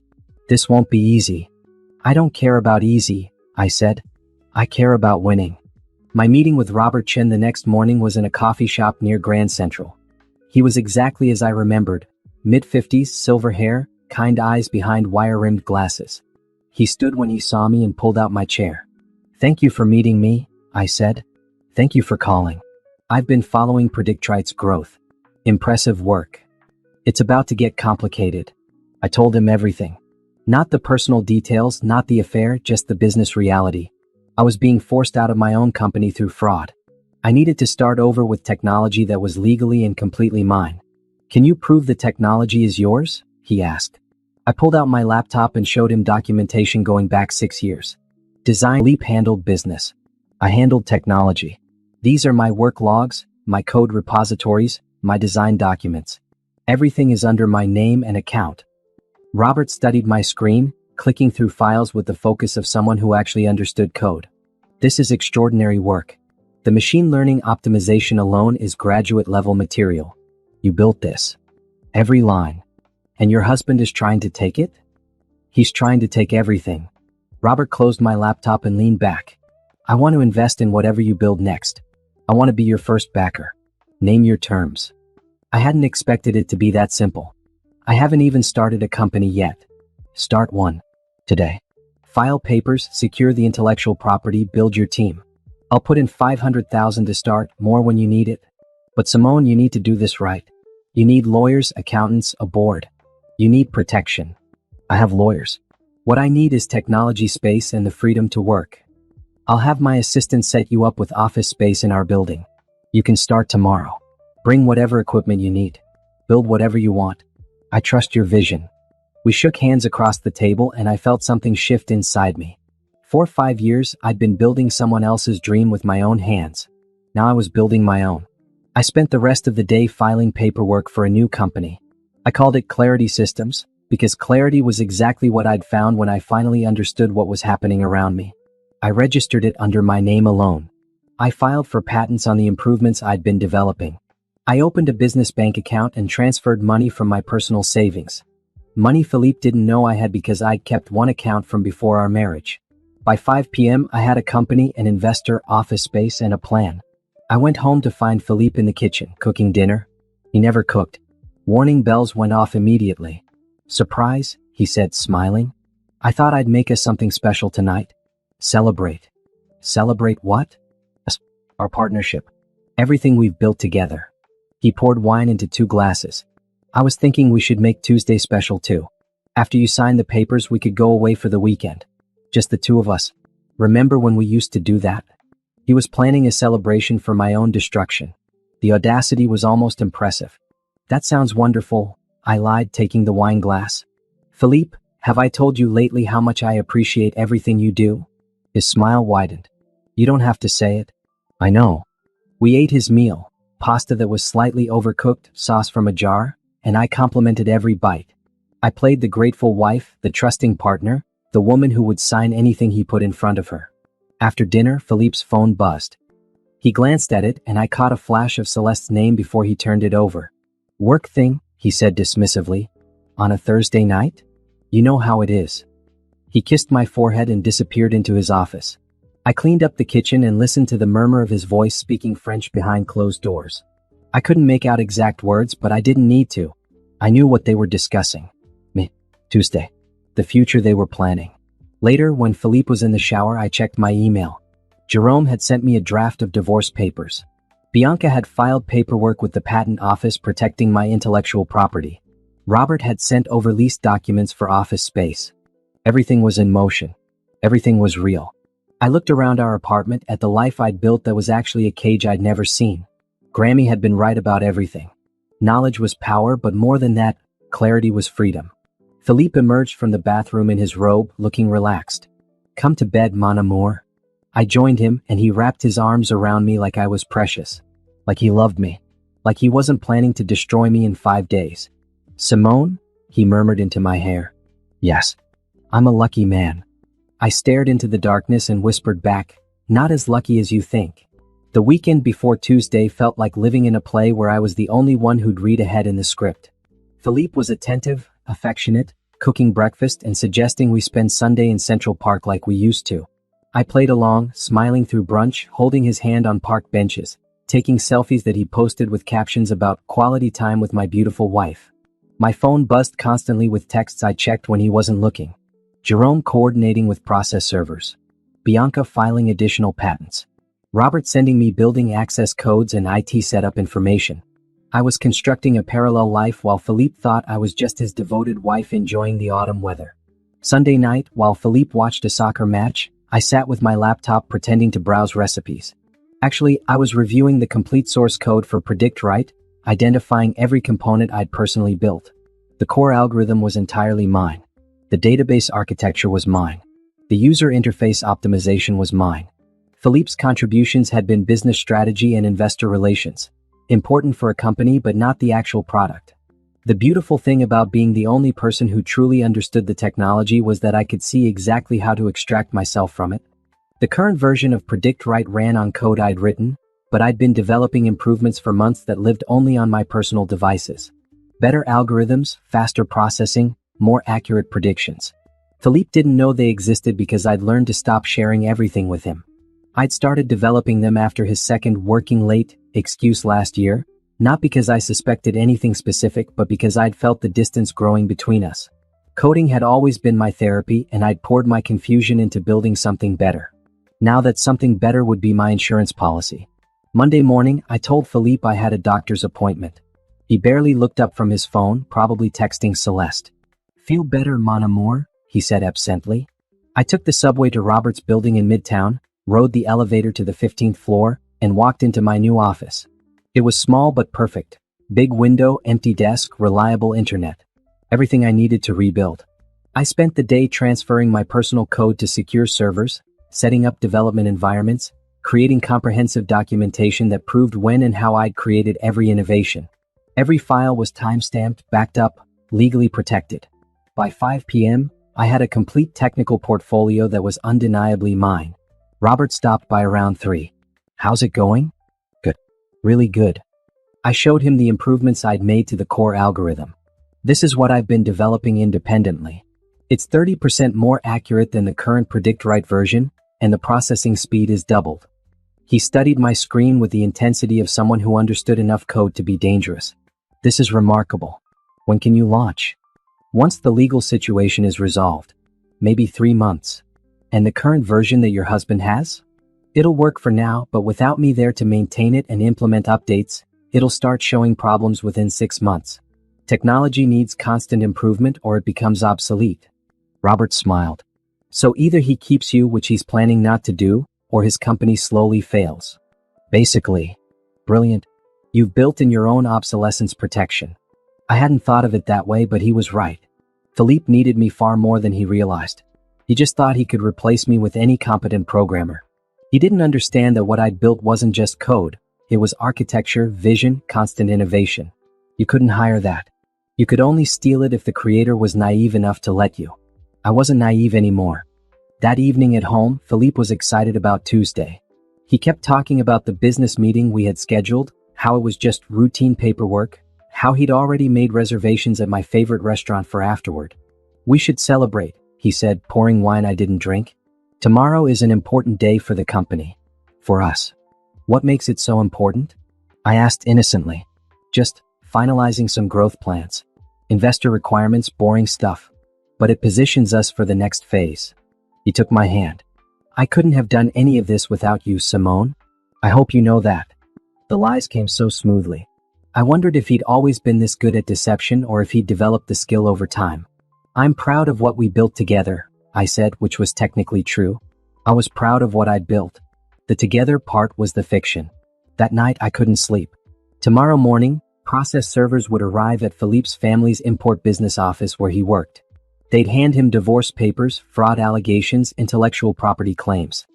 This won't be easy. I don't care about easy, I said. I care about winning. My meeting with Robert Chen the next morning was in a coffee shop near Grand Central. He was exactly as I remembered, mid-50s, silver hair, kind eyes behind wire-rimmed glasses. He stood when he saw me and pulled out my chair. Thank you for meeting me, I said. Thank you for calling. I've been following Predictrite's growth. Impressive work. It's about to get complicated. I told him everything. Not the personal details, not the affair, just the business reality. I was being forced out of my own company through fraud. I needed to start over with technology that was legally and completely mine. Can you prove the technology is yours? He asked. I pulled out my laptop and showed him documentation going back 6 years. Design Leap handled business. I handled technology. These are my work logs, my code repositories, my design documents. Everything is under my name and account. Robert studied my screen, clicking through files with the focus of someone who actually understood code. This is extraordinary work. The machine learning optimization alone is graduate-level material. You built this. Every line. And your husband is trying to take it? He's trying to take everything. Robert closed my laptop and leaned back. I want to invest in whatever you build next. I want to be your first backer. Name your terms. I hadn't expected it to be that simple. I haven't even started a company yet. Start one. Today. File papers, secure the intellectual property, build your team. I'll put in $500,000 to start, more when you need it. But Simone, you need to do this right. You need lawyers, accountants, a board. You need protection. I have lawyers. What I need is technology space and the freedom to work. I'll have my assistant set you up with office space in our building. You can start tomorrow. Bring whatever equipment you need. Build whatever you want. I trust your vision. We shook hands across the table and I felt something shift inside me. For 5 years, I'd been building someone else's dream with my own hands. Now I was building my own. I spent the rest of the day filing paperwork for a new company. I called it Clarity Systems, because clarity was exactly what I'd found when I finally understood what was happening around me. I registered it under my name alone. I filed for patents on the improvements I'd been developing. I opened a business bank account and transferred money from my personal savings. Money Philippe didn't know I had because I'd kept one account from before our marriage. By 5 p.m., I had a company, an investor, office space, and a plan. I went home to find Philippe in the kitchen, cooking dinner. He never cooked. Warning bells went off immediately. Surprise, he said, smiling. I thought I'd make us something special tonight. Celebrate. Celebrate what? Our partnership. Everything we've built together. He poured wine into 2 glasses. I was thinking we should make Tuesday special too. After you sign the papers, we could go away for the weekend. Just the 2 of us. Remember when we used to do that? He was planning a celebration for my own destruction. The audacity was almost impressive. That sounds wonderful, I lied, taking the wine glass. Philippe, have I told you lately how much I appreciate everything you do? His smile widened. You don't have to say it. I know. We ate his meal, pasta that was slightly overcooked, sauce from a jar, and I complimented every bite. I played the grateful wife, the trusting partner, the woman who would sign anything he put in front of her. After dinner, Philippe's phone buzzed. He glanced at it and I caught a flash of Celeste's name before he turned it over. Work thing, he said dismissively. On a Thursday night? You know how it is. He kissed my forehead and disappeared into his office. I cleaned up the kitchen and listened to the murmur of his voice speaking French behind closed doors. I couldn't make out exact words, but I didn't need to. I knew what they were discussing. Tuesday. The future they were planning. Later, when Philippe was in the shower, I checked my email. Jerome had sent me a draft of divorce papers. Bianca had filed paperwork with the patent office protecting my intellectual property. Robert had sent over leased documents for office space. Everything was in motion. Everything was real. I looked around our apartment at the life I'd built that was actually a cage I'd never seen. Grammy had been right about everything. Knowledge was power, but more than that, clarity was freedom. Philippe emerged from the bathroom in his robe, looking relaxed. Come to bed, mon amour. I joined him, and he wrapped his arms around me like I was precious. Like he loved me. like he wasn't planning to destroy me in 5 days. "Simone?" he murmured into my hair. "Yes. I'm a lucky man." I stared into the darkness and whispered back, "Not as lucky as you think." The weekend before Tuesday felt like living in a play where I was the only one who'd read ahead in the script. Philippe was attentive, affectionate, cooking breakfast and suggesting we spend Sunday in Central Park like we used to. I played along, smiling through brunch, holding his hand on park benches, taking selfies that he posted with captions about quality time with my beautiful wife. My phone buzzed constantly with texts I checked when he wasn't looking. Jerome coordinating with process servers. Bianca filing additional patents. Robert sending me building access codes and IT setup information. I was constructing a parallel life while Philippe thought I was just his devoted wife enjoying the autumn weather. Sunday night, while Philippe watched a soccer match, I sat with my laptop pretending to browse recipes. Actually, I was reviewing the complete source code for Predict Right, identifying every component I'd personally built. The core algorithm was entirely mine. The database architecture was mine. The user interface optimization was mine. Philippe's contributions had been business strategy and investor relations. Important for a company but not the actual product. The beautiful thing about being the only person who truly understood the technology was that I could see exactly how to extract myself from it. The current version of Predict Right ran on code I'd written, but I'd been developing improvements for months that lived only on my personal devices. Better algorithms, faster processing, more accurate predictions. Philippe didn't know they existed because I'd learned to stop sharing everything with him. I'd started developing them after his second working late excuse last year, not because I suspected anything specific but because I'd felt the distance growing between us. Coding had always been my therapy and I'd poured my confusion into building something better. Now that something better would be my insurance policy. Monday morning, I told Philippe I had a doctor's appointment. He barely looked up from his phone, probably texting Celeste. "Feel better, mon amour?" he said absently. I took the subway to Robert's building in Midtown, rode the elevator to the 15th floor, and walked into my new office. It was small but perfect. Big window, empty desk, reliable internet. Everything I needed to rebuild. I spent the day transferring my personal code to secure servers, setting up development environments, creating comprehensive documentation that proved when and how I'd created every innovation. Every file was timestamped, backed up, legally protected. By 5 p.m., I had a complete technical portfolio that was undeniably mine. Robert stopped by around 3. "How's it going?" "Good. Really good." I showed him the improvements I'd made to the core algorithm. "This is what I've been developing independently. It's 30% more accurate than the current Predict Right version, and the processing speed is doubled." He studied my screen with the intensity of someone who understood enough code to be dangerous. "This is remarkable. When can you launch?" "Once the legal situation is resolved. Maybe 3 months. "And the current version that your husband has?" "It'll work for now, but without me there to maintain it and implement updates, it'll start showing problems within 6 months. Technology needs constant improvement or it becomes obsolete." Robert smiled. "So either he keeps you, which he's planning not to do, or his company slowly fails." "Basically." "Brilliant. You've built in your own obsolescence protection." I hadn't thought of it that way, but he was right. Philippe needed me far more than he realized. He just thought he could replace me with any competent programmer. He didn't understand that what I'd built wasn't just code. It was architecture, vision, constant innovation. You couldn't hire that. You could only steal it if the creator was naive enough to let you. I wasn't naive anymore. That evening at home, Philippe was excited about Tuesday. He kept talking about the business meeting we had scheduled, how it was just routine paperwork, how he'd already made reservations at my favorite restaurant for afterward. "We should celebrate," he said, pouring wine I didn't drink. "Tomorrow is an important day for the company. For us." "What makes it so important?" I asked innocently. "Just finalizing some growth plans. Investor requirements, boring stuff. But it positions us for the next phase." He took my hand. "I couldn't have done any of this without you, Simone. I hope you know that." The lies came so smoothly. I wondered if he'd always been this good at deception or if he'd developed the skill over time. "I'm proud of what we built together," I said, which was technically true. I was proud of what I'd built. The together part was the fiction. That night I couldn't sleep. Tomorrow morning, process servers would arrive at Philippe's family's import business office where he worked. They'd hand him divorce papers, fraud allegations, intellectual property claims.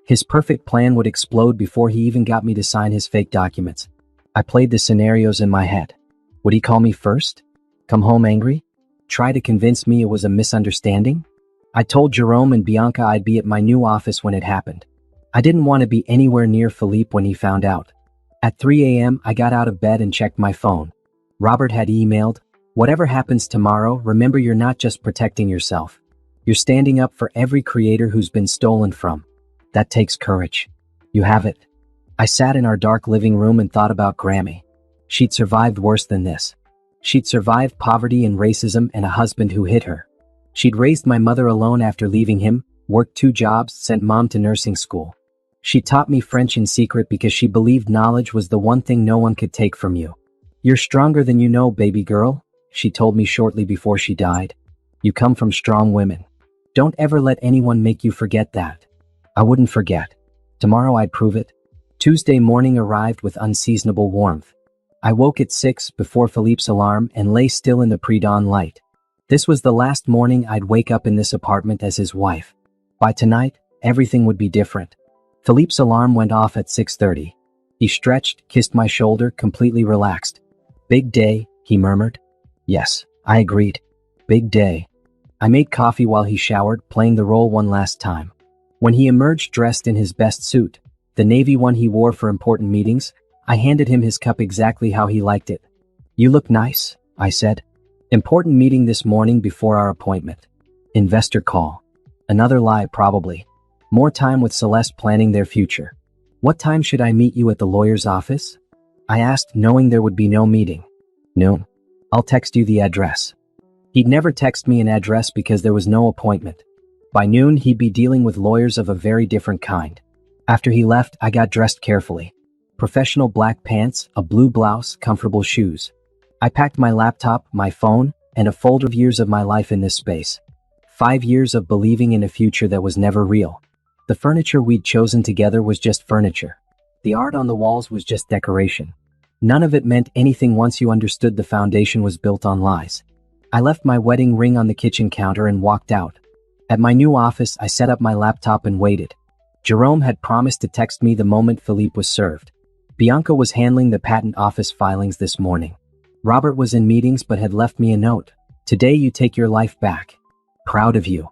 His perfect plan would explode before he even got me to sign his fake documents. I played the scenarios in my head. Would he call me first? Come home angry? Try to convince me it was a misunderstanding? I told Jerome and Bianca I'd be at my new office when it happened. I didn't want to be anywhere near Philippe when he found out. At 3 a.m., I got out of bed and checked my phone. Robert had emailed, "Whatever happens tomorrow, remember you're not just protecting yourself. You're standing up for every creator who's been stolen from. That takes courage. You have it." I sat in our dark living room and thought about Grammy. She'd survived worse than this. She'd survived poverty and racism and a husband who hit her. She'd raised my mother alone after leaving him, worked 2 jobs, sent mom to nursing school. She taught me French in secret because she believed knowledge was the one thing no one could take from you. "You're stronger than you know, baby girl," she told me shortly before she died. "You come from strong women. Don't ever let anyone make you forget that." I wouldn't forget. Tomorrow I'd prove it. Tuesday morning arrived with unseasonable warmth. I woke at 6 before Philippe's alarm and lay still in the pre-dawn light. This was the last morning I'd wake up in this apartment as his wife. By tonight, everything would be different. Philippe's alarm went off at 6:30. He stretched, kissed my shoulder, completely relaxed. "Big day," he murmured. Yes, I agreed. Big day. I made coffee while he showered, playing the role one last time. When he emerged dressed in his best suit, the navy one he wore for important meetings, I handed him his cup exactly how he liked it. "You look nice," I said. "Important meeting this morning before our appointment. Investor call. Another lie, probably. More time with Celeste planning their future. What time should I meet you at the lawyer's office?" I asked, knowing there would be no meeting. "Noon. I'll text you the address." He'd never text me an address because there was no appointment. By noon, he'd be dealing with lawyers of a very different kind. After he left, I got dressed carefully. Professional black pants, a blue blouse, comfortable shoes. I packed my laptop, my phone, and a folder of years of my life in this space. 5 years of believing in a future that was never real. The furniture we'd chosen together was just furniture. The art on the walls was just decoration. None of it meant anything once you understood the foundation was built on lies. I left my wedding ring on the kitchen counter and walked out. At my new office, I set up my laptop and waited. Jerome had promised to text me the moment Philippe was served. Bianca was handling the patent office filings this morning. Robert was in meetings but had left me a note. "Today you take your life back. Proud of you."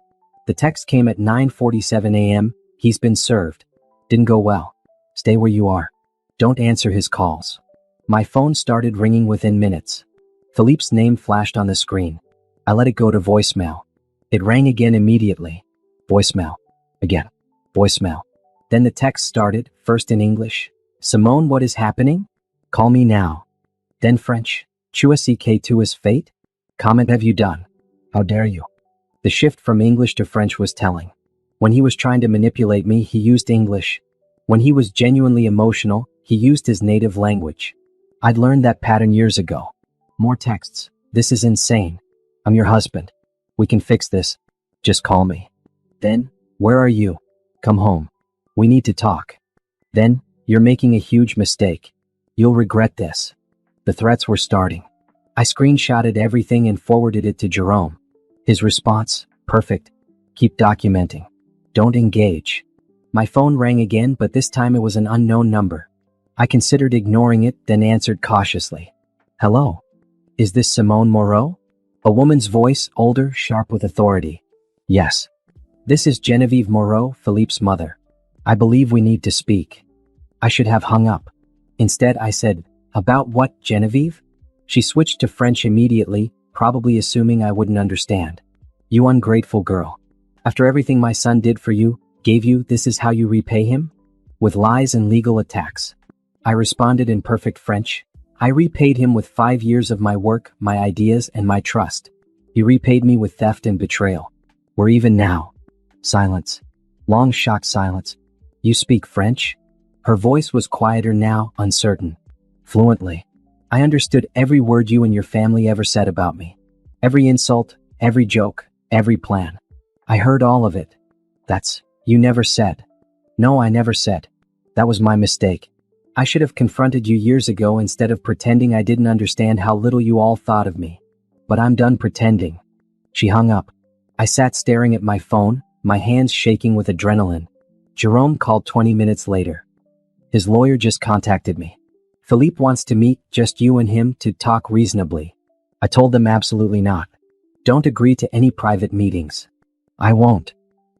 The text came at 9:47 a.m. "He's been served. Didn't go well. Stay where you are. Don't answer his calls." My phone started ringing within minutes. Philippe's name flashed on the screen. I let it go to voicemail. It rang again immediately. Voicemail. Again. Voicemail. Then the text started, first in English. "Simone, what is happening? Call me now." Then French. "Tu as que tu es fate? Comment have you done? How dare you?" The shift from English to French was telling. When he was trying to manipulate me, he used English. When he was genuinely emotional, he used his native language. I'd learned that pattern years ago. More texts. "This is insane. I'm your husband. We can fix this. Just call me." Then, "Where are you? Come home. We need to talk." Then, "You're making a huge mistake. You'll regret this." The threats were starting. I screenshotted everything and forwarded it to Jerome. His response, "Perfect. Keep documenting. Don't engage." My phone rang again, but this time it was an unknown number. I considered ignoring it, then answered cautiously. "Hello. Is this Simone Moreau?" A woman's voice, older, sharp with authority. "Yes. This is Genevieve Moreau, Philippe's mother. I believe we need to speak." I should have hung up. Instead, I said, "About what, Genevieve?" She switched to French immediately, probably assuming I wouldn't understand. "You ungrateful girl. After everything my son did for you, gave you, this is how you repay him? With lies and legal attacks." I responded in perfect French. "I repaid him with 5 years of my work, my ideas, and my trust. He repaid me with theft and betrayal. We're even now." Silence. Long shocked silence. "You speak French?" Her voice was quieter now, uncertain. "Fluently. I understood every word you and your family ever said about me. Every insult, every joke, every plan. I heard all of it. You never said." "No, I never said. That was my mistake. I should have confronted you years ago instead of pretending I didn't understand how little you all thought of me. But I'm done pretending." She hung up. I sat staring at my phone, my hands shaking with adrenaline. Jerome called 20 minutes later. His lawyer just contacted me. Philippe wants to meet just you and him to talk reasonably. I told them absolutely not. Don't agree to any private meetings. I won't.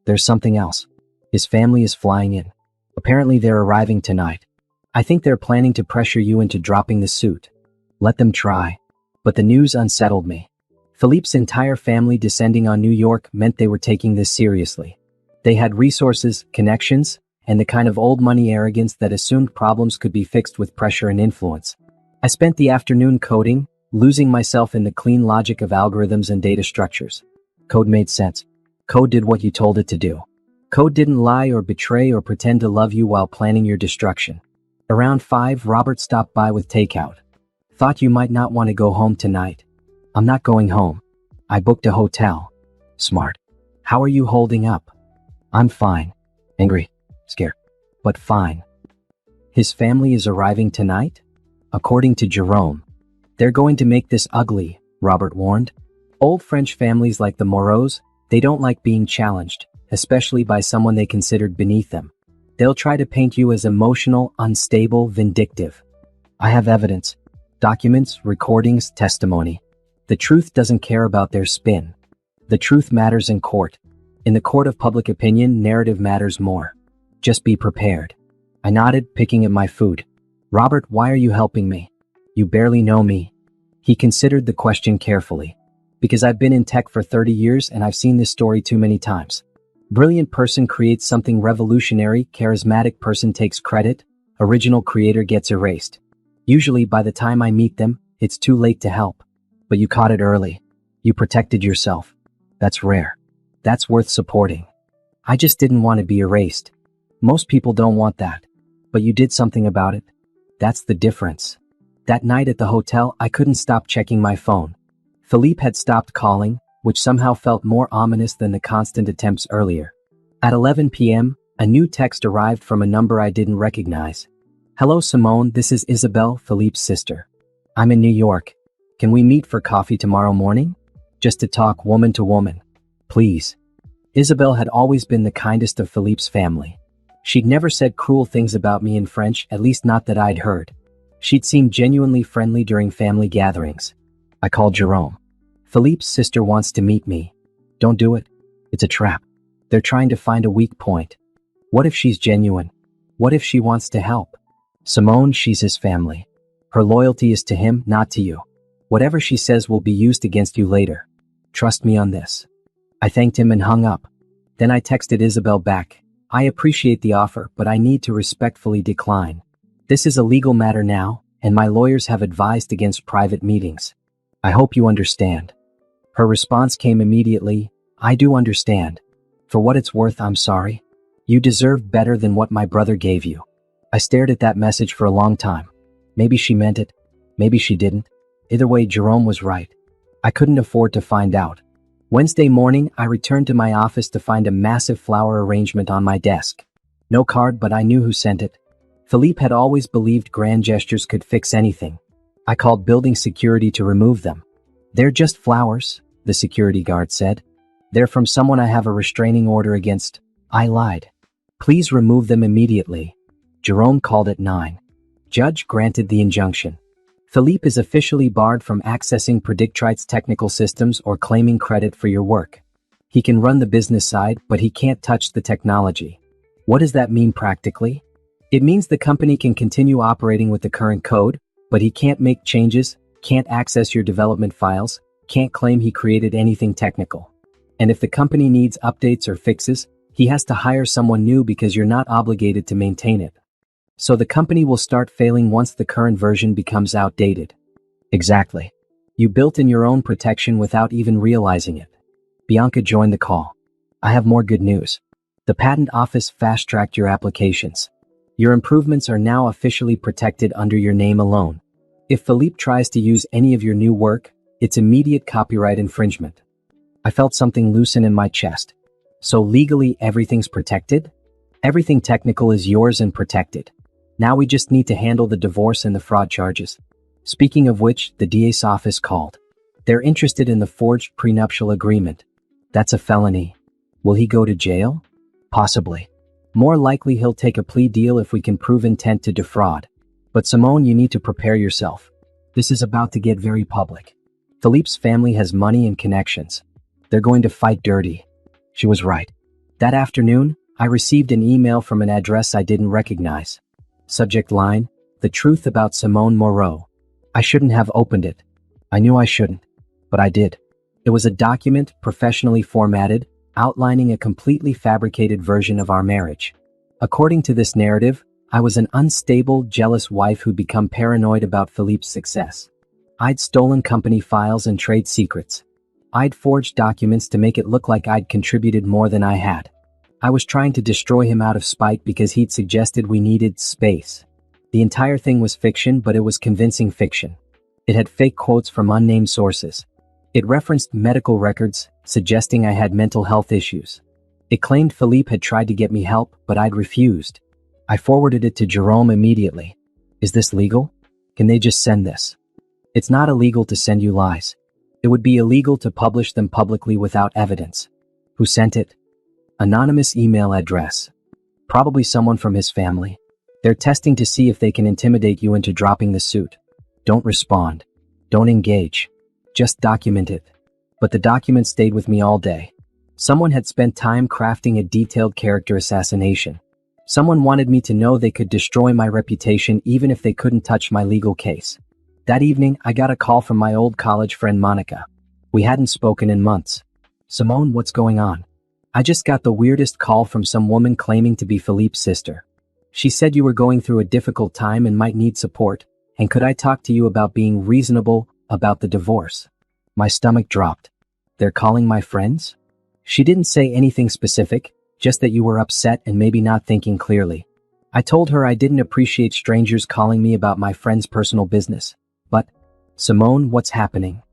There's something else. His family is flying in. Apparently they're arriving tonight. I think they're planning to pressure you into dropping the suit. Let them try. But the news unsettled me. Philippe's entire family descending on New York meant they were taking this seriously. They had resources, connections, and the kind of old money arrogance that assumed problems could be fixed with pressure and influence. I spent the afternoon coding, losing myself in the clean logic of algorithms and data structures. Code made sense. Code did what you told it to do. Code didn't lie or betray or pretend to love you while planning your destruction. Around 5, Robert stopped by with takeout. Thought you might not want to go home tonight. I'm not going home. I booked a hotel. Smart. How are you holding up? I'm fine. Angry. Scared. But fine. His family is arriving tonight? According to Jerome. They're going to make this ugly, Robert warned. Old French families like the Moreaus, they don't like being challenged, especially by someone they considered beneath them. They'll try to paint you as emotional, unstable, vindictive. I have evidence. Documents, recordings, testimony. The truth doesn't care about their spin. The truth matters in court. In the court of public opinion, narrative matters more. Just be prepared. I nodded, picking at my food. Robert, why are you helping me? You barely know me. He considered the question carefully. Because I've been in tech for 30 years and I've seen this story too many times. Brilliant person creates something revolutionary, charismatic person takes credit, original creator gets erased. Usually by the time I meet them, it's too late to help. But you caught it early. You protected yourself. That's rare. That's worth supporting. I just didn't want to be erased. Most people don't want that. But you did something about it. That's the difference. That night at the hotel, I couldn't stop checking my phone. Philippe had stopped calling, which somehow felt more ominous than the constant attempts earlier. At 11 p.m., a new text arrived from a number I didn't recognize. Hello Simone, this is Isabel, Philippe's sister. I'm in New York. Can we meet for coffee tomorrow morning? Just to talk woman to woman. Please. Isabel had always been the kindest of Philippe's family. She'd never said cruel things about me in French, at least not that I'd heard. She'd seemed genuinely friendly during family gatherings. I called Jerome. Philippe's sister wants to meet me. Don't do it. It's a trap. They're trying to find a weak point. What if she's genuine? What if she wants to help? Simone, she's his family. Her loyalty is to him, not to you. Whatever she says will be used against you later. Trust me on this. I thanked him and hung up. Then I texted Isabel back. I appreciate the offer, but I need to respectfully decline. This is a legal matter now, and my lawyers have advised against private meetings. I hope you understand. Her response came immediately. I do understand. For what it's worth, I'm sorry. You deserve better than what my brother gave you. I stared at that message for a long time. Maybe she meant it. Maybe she didn't. Either way, Jerome was right. I couldn't afford to find out. Wednesday morning, I returned to my office to find a massive flower arrangement on my desk. No card, but I knew who sent it. Philippe had always believed grand gestures could fix anything. I called building security to remove them. They're just flowers, the security guard said. They're from someone I have a restraining order against. I lied. Please remove them immediately. Jerome called at 9. Judge granted the injunction. Philippe is officially barred from accessing Predictrite's technical systems or claiming credit for your work. He can run the business side, but he can't touch the technology. What does that mean practically? It means the company can continue operating with the current code, but he can't make changes, can't access your development files, can't claim he created anything technical. And if the company needs updates or fixes, he has to hire someone new because you're not obligated to maintain it. So the company will start failing once the current version becomes outdated. Exactly. You built in your own protection without even realizing it. Bianca joined the call. I have more good news. The patent office fast-tracked your applications. Your improvements are now officially protected under your name alone. If Philippe tries to use any of your new work, it's immediate copyright infringement. I felt something loosen in my chest. So legally everything's protected? Everything technical is yours and protected. Now we just need to handle the divorce and the fraud charges. Speaking of which, the DA's office called. They're interested in the forged prenuptial agreement. That's a felony. Will he go to jail? Possibly. More likely he'll take a plea deal if we can prove intent to defraud. But Simone, you need to prepare yourself. This is about to get very public. Philippe's family has money and connections. They're going to fight dirty. She was right. That afternoon, I received an email from an address I didn't recognize. Subject line, the truth about Simone Moreau. I shouldn't have opened it. I knew I shouldn't, but I did. It was a document, professionally formatted, outlining a completely fabricated version of our marriage. According to this narrative, I was an unstable, jealous wife who'd become paranoid about Philippe's success. I'd stolen company files and trade secrets. I'd forged documents to make it look like I'd contributed more than I had. I was trying to destroy him out of spite because he'd suggested we needed space. The entire thing was fiction, but it was convincing fiction. It had fake quotes from unnamed sources. It referenced medical records, suggesting I had mental health issues. It claimed Philippe had tried to get me help, but I'd refused. I forwarded it to Jerome immediately. Is this legal? Can they just send this? It's not illegal to send you lies. It would be illegal to publish them publicly without evidence. Who sent it? Anonymous email address. Probably someone from his family. They're testing to see if they can intimidate you into dropping the suit. Don't respond. Don't engage. Just document it. But the document stayed with me all day. Someone had spent time crafting a detailed character assassination. Someone wanted me to know they could destroy my reputation even if they couldn't touch my legal case. That evening, I got a call from my old college friend Monica. We hadn't spoken in months. Simone, what's going on? I just got the weirdest call from some woman claiming to be Philippe's sister. She said you were going through a difficult time and might need support, and could I talk to you about being reasonable about the divorce? My stomach dropped. They're calling my friends? She didn't say anything specific, just that you were upset and maybe not thinking clearly. I told her I didn't appreciate strangers calling me about my friend's personal business. But, Simone, what's happening?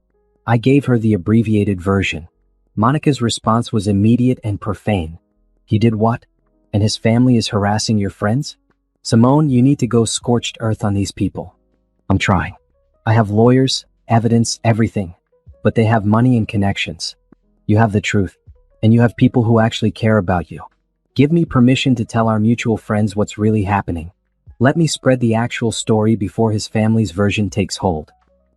I gave her the abbreviated version. Monica's response was immediate and profane. He did what? And his family is harassing your friends? Simone, you need to go scorched earth on these people. I'm trying. I have lawyers, evidence, everything. But they have money and connections. You have the truth. And you have people who actually care about you. Give me permission to tell our mutual friends what's really happening. Let me spread the actual story before his family's version takes hold.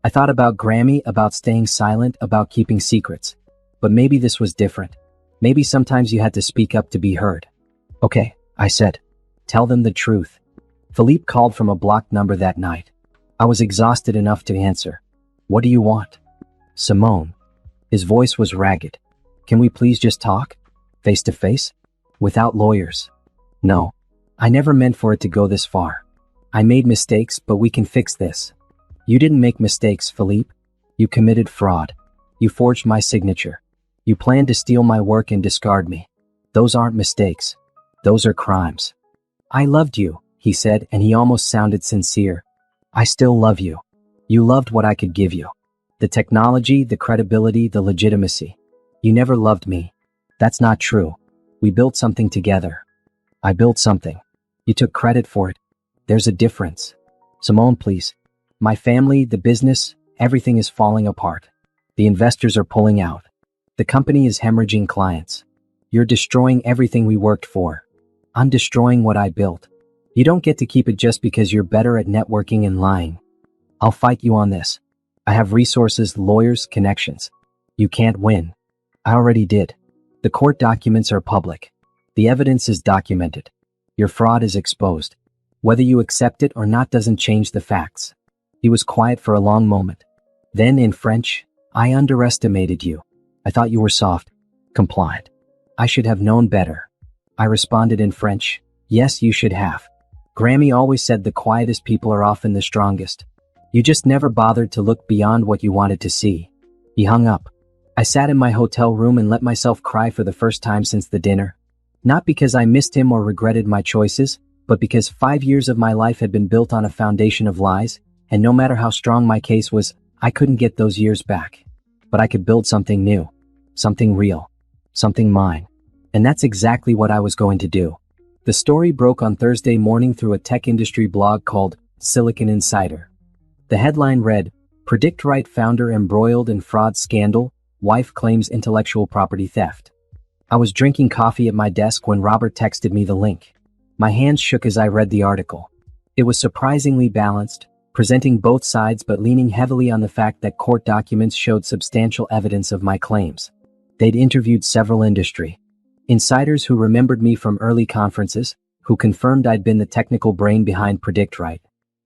I thought about Grammy, about staying silent, about keeping secrets. But maybe this was different. Maybe sometimes you had to speak up to be heard. Okay, I said. Tell them the truth. Philippe called from a blocked number that night. I was exhausted enough to answer. What do you want? Simone. His voice was ragged. Can we please just talk? Face to face? Without lawyers. No. I never meant for it to go this far. I made mistakes, but we can fix this. You didn't make mistakes, Philippe. You committed fraud. You forged my signature. You planned to steal my work and discard me. Those aren't mistakes. Those are crimes. I loved you, he said, and he almost sounded sincere. I still love you. You loved what I could give you. The technology, the credibility, the legitimacy. You never loved me. That's not true. We built something together. I built something. You took credit for it. There's a difference. Simone, please. My family, the business, everything is falling apart. The investors are pulling out. The company is hemorrhaging clients. You're destroying everything we worked for. I'm destroying what I built. You don't get to keep it just because you're better at networking and lying. I'll fight you on this. I have resources, lawyers, connections. You can't win. I already did. The court documents are public. The evidence is documented. Your fraud is exposed. Whether you accept it or not doesn't change the facts. He was quiet for a long moment. Then, in French, I underestimated you. I thought you were soft, compliant. I should have known better. I responded in French, yes, you should have. Grammy always said the quietest people are often the strongest. You just never bothered to look beyond what you wanted to see. He hung up. I sat in my hotel room and let myself cry for the first time since the dinner. Not because I missed him or regretted my choices, but because 5 years of my life had been built on a foundation of lies, and no matter how strong my case was, I couldn't get those years back. But I could build something new, something real, something mine. And that's exactly what I was going to do. The story broke on Thursday morning through a tech industry blog called Silicon Insider. The headline read, Predict Right founder embroiled in fraud scandal, wife claims intellectual property theft. I was drinking coffee at my desk when Robert texted me the link. My hands shook as I read the article. It was surprisingly balanced, presenting both sides but leaning heavily on the fact that court documents showed substantial evidence of my claims. They'd interviewed several industry insiders who remembered me from early conferences, who confirmed I'd been the technical brain behind PredictRight.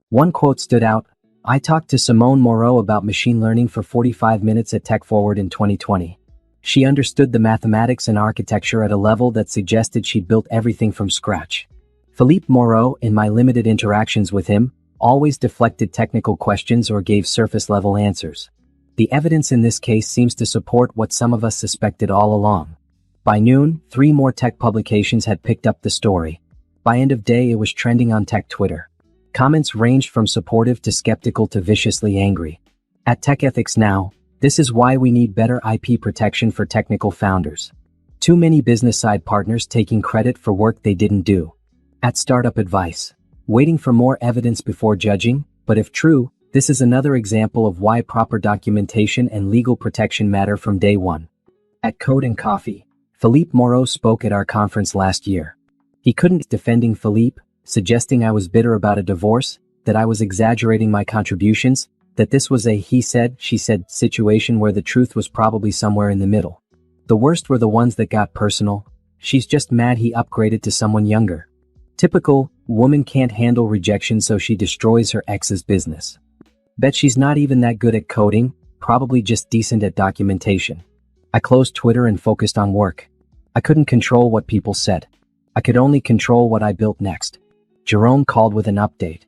One quote stood out: "I talked to Simone Moreau about machine learning for 45 minutes at TechForward in 2020. She understood the mathematics and architecture at a level that suggested she'd built everything from scratch." Philippe Moreau, in my limited interactions with him, always deflected technical questions or gave surface-level answers. The evidence in this case seems to support what some of us suspected all along. By noon, 3 more tech publications had picked up the story. By end of day, it was trending on tech Twitter. Comments ranged from supportive to skeptical to viciously angry. At Tech Ethics Now, this is why we need better IP protection for technical founders. Too many business side partners taking credit for work they didn't do. At Startup Advice, waiting for more evidence before judging, but if true, this is another example of why proper documentation and legal protection matter from day one. At Code and Coffee, Philippe Moreau spoke at our conference last year. He couldn't defending Philippe, suggesting I was bitter about a divorce, that I was exaggerating my contributions, that this was a he said, she said situation where the truth was probably somewhere in the middle. The worst were the ones that got personal. "She's just mad he upgraded to someone younger." Typical, woman can't handle rejection so she destroys her ex's business. Bet she's not even that good at coding, probably just decent at documentation. I closed Twitter and focused on work. I couldn't control what people said. I could only control what I built next. Jerome called with an update.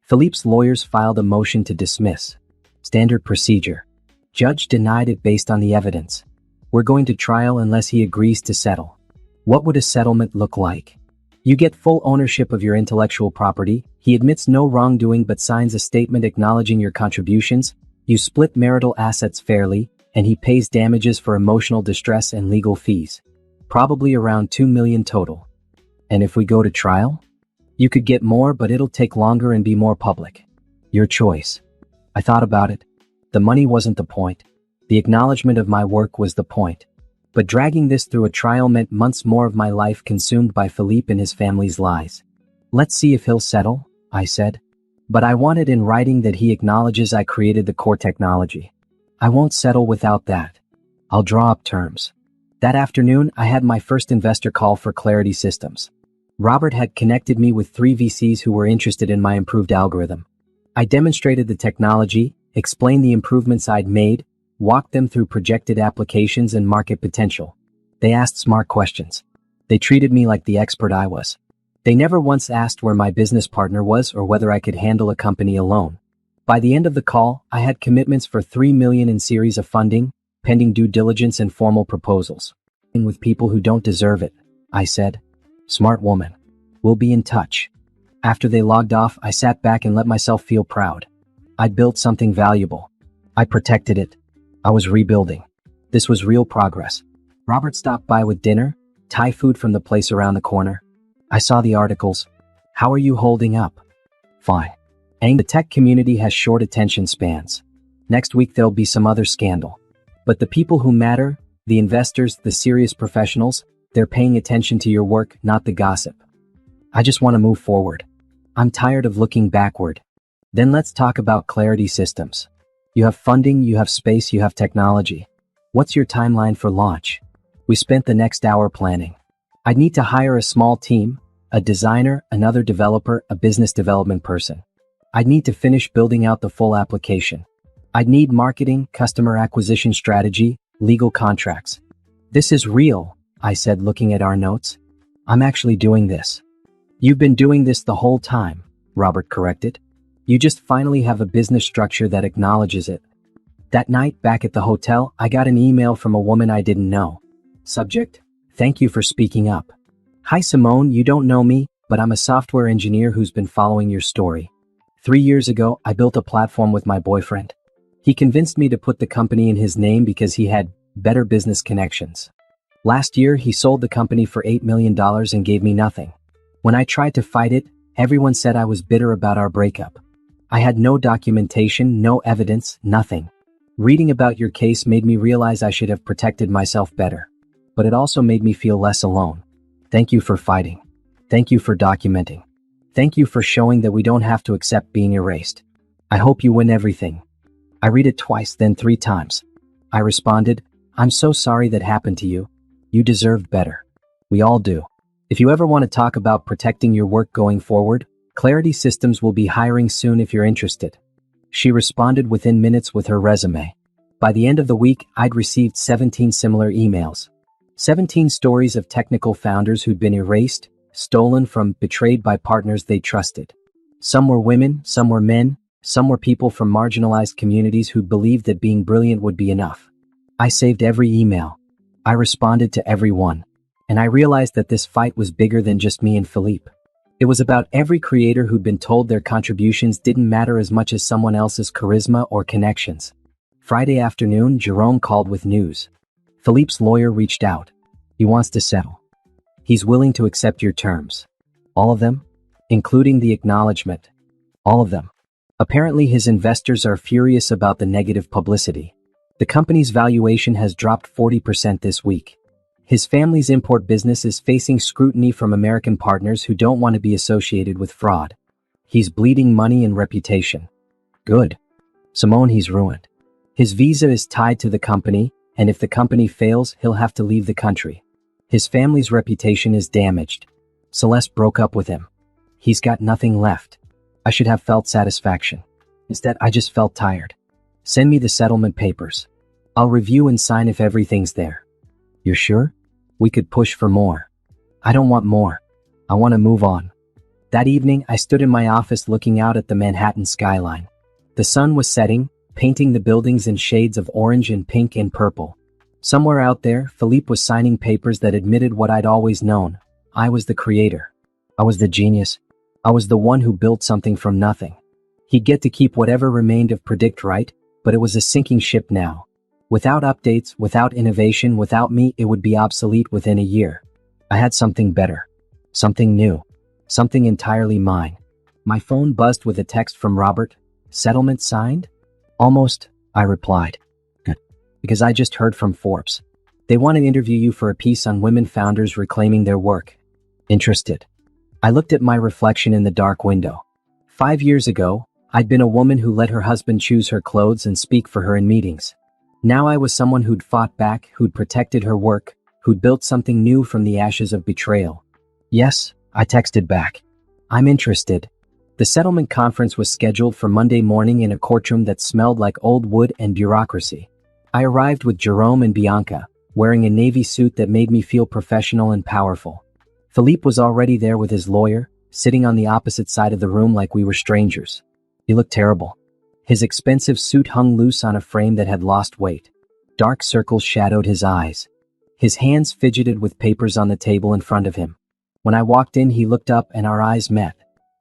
Philippe's lawyers filed a motion to dismiss. Standard procedure. Judge denied it based on the evidence. We're going to trial unless he agrees to settle. What would a settlement look like? You get full ownership of your intellectual property, he admits no wrongdoing but signs a statement acknowledging your contributions, you split marital assets fairly, and he pays damages for emotional distress and legal fees. Probably around $2 million total. And if we go to trial? You could get more, but it'll take longer and be more public. Your choice. I thought about it. The money wasn't the point. The acknowledgement of my work was the point. But dragging this through a trial meant months more of my life consumed by Philippe and his family's lies. "Let's see if he'll settle," I said. "But I want it in writing that he acknowledges I created the core technology. I won't settle without that. I'll draw up terms." That afternoon, I had my first investor call for Clarity Systems. Robert had connected me with 3 VCs who were interested in my improved algorithm. I demonstrated the technology, explained the improvements I'd made, walked them through projected applications and market potential. They asked smart questions. They treated me like the expert I was. They never once asked where my business partner was or whether I could handle a company alone. By the end of the call, I had commitments for $3 million in series of funding, pending due diligence and formal proposals. "With people who don't deserve it," I said. "Smart woman. We'll be in touch." After they logged off, I sat back and let myself feel proud. I'd built something valuable. I protected it. I was rebuilding. This was real progress. Robert stopped by with dinner, Thai food from the place around the corner. I saw the articles. "How are you holding up?" "Fine." "The tech community has short attention spans. Next week there'll be some other scandal. But the people who matter, the investors, the serious professionals, they're paying attention to your work, not the gossip. I just want to move forward. I'm tired of looking backward." "Then let's talk about Clarity Systems. You have funding, you have space, you have technology. What's your timeline for launch?" We spent the next hour planning. I'd need to hire a small team, a designer, another developer, a business development person. I'd need to finish building out the full application. I'd need marketing, customer acquisition strategy, legal contracts. "This is real," I said, looking at our notes. "I'm actually doing this." "You've been doing this the whole time," Robert corrected. "You just finally have a business structure that acknowledges it." That night, back at the hotel, I got an email from a woman I didn't know. Subject: "Thank you for speaking up. Hi Simone, you don't know me, but I'm a software engineer who's been following your story. 3 years ago, I built a platform with my boyfriend. He convinced me to put the company in his name because he had better business connections. Last year, he sold the company for $8 million and gave me nothing. When I tried to fight it, everyone said I was bitter about our breakup. I had no documentation, no evidence, nothing. Reading about your case made me realize I should have protected myself better. But it also made me feel less alone. Thank you for fighting. Thank you for documenting. Thank you for showing that we don't have to accept being erased. I hope you win everything. I read it twice, then 3 times. I responded, I'm so sorry that happened to you. You deserved better. We all do. If you ever want to talk about protecting your work going forward, Clarity Systems will be hiring soon if you're interested. She responded within minutes with her resume. By the end of the week, I'd received 17 similar emails. 17 stories of technical founders who'd been erased, stolen from, betrayed by partners they trusted. Some were women, some were men, some were people from marginalized communities who believed that being brilliant would be enough. I saved every email. I responded to every one. And I realized that this fight was bigger than just me and Philippe. It was about every creator who'd been told their contributions didn't matter as much as someone else's charisma or connections. Friday afternoon, Jerome called with news. Philippe's lawyer reached out. He wants to settle. He's willing to accept your terms. All of them? Including the acknowledgement. All of them. Apparently his investors are furious about the negative publicity. The company's valuation has dropped 40% this week. His family's import business is facing scrutiny from American partners who don't want to be associated with fraud. He's bleeding money and reputation. Good. Simone, he's ruined. His visa is tied to the company, and if the company fails, he'll have to leave the country. His family's reputation is damaged. Celeste broke up with him. He's got nothing left. I should have felt satisfaction. Instead, I just felt tired. Send me the settlement papers. I'll review and sign if everything's there. You're sure? We could push for more. I don't want more. I want to move on. That evening, I stood in my office looking out at the Manhattan skyline. The sun was setting, painting the buildings in shades of orange and pink and purple. Somewhere out there, Philippe was signing papers that admitted what I'd always known. I was the creator. I was the genius. I was the one who built something from nothing. He'd get to keep whatever remained of Predict Right, but it was a sinking ship now. Without updates, without innovation, without me, it would be obsolete within a year. I had something better. Something new. Something entirely mine. My phone buzzed with a text from Robert. Settlement signed? Almost, I replied. Good. Because I just heard from Forbes. They want to interview you for a piece on women founders reclaiming their work. Interested. I looked at my reflection in the dark window. 5 years ago, I'd been a woman who let her husband choose her clothes and speak for her in meetings. Now I was someone who'd fought back, who'd protected her work, who'd built something new from the ashes of betrayal. Yes, I texted back. I'm interested. The settlement conference was scheduled for Monday morning in a courtroom that smelled like old wood and bureaucracy. I arrived with Jerome and Bianca, wearing a navy suit that made me feel professional and powerful. Philippe was already there with his lawyer, sitting on the opposite side of the room like we were strangers. He looked terrible. His expensive suit hung loose on a frame that had lost weight. Dark circles shadowed his eyes. His hands fidgeted with papers on the table in front of him. When I walked in, he looked up and our eyes met.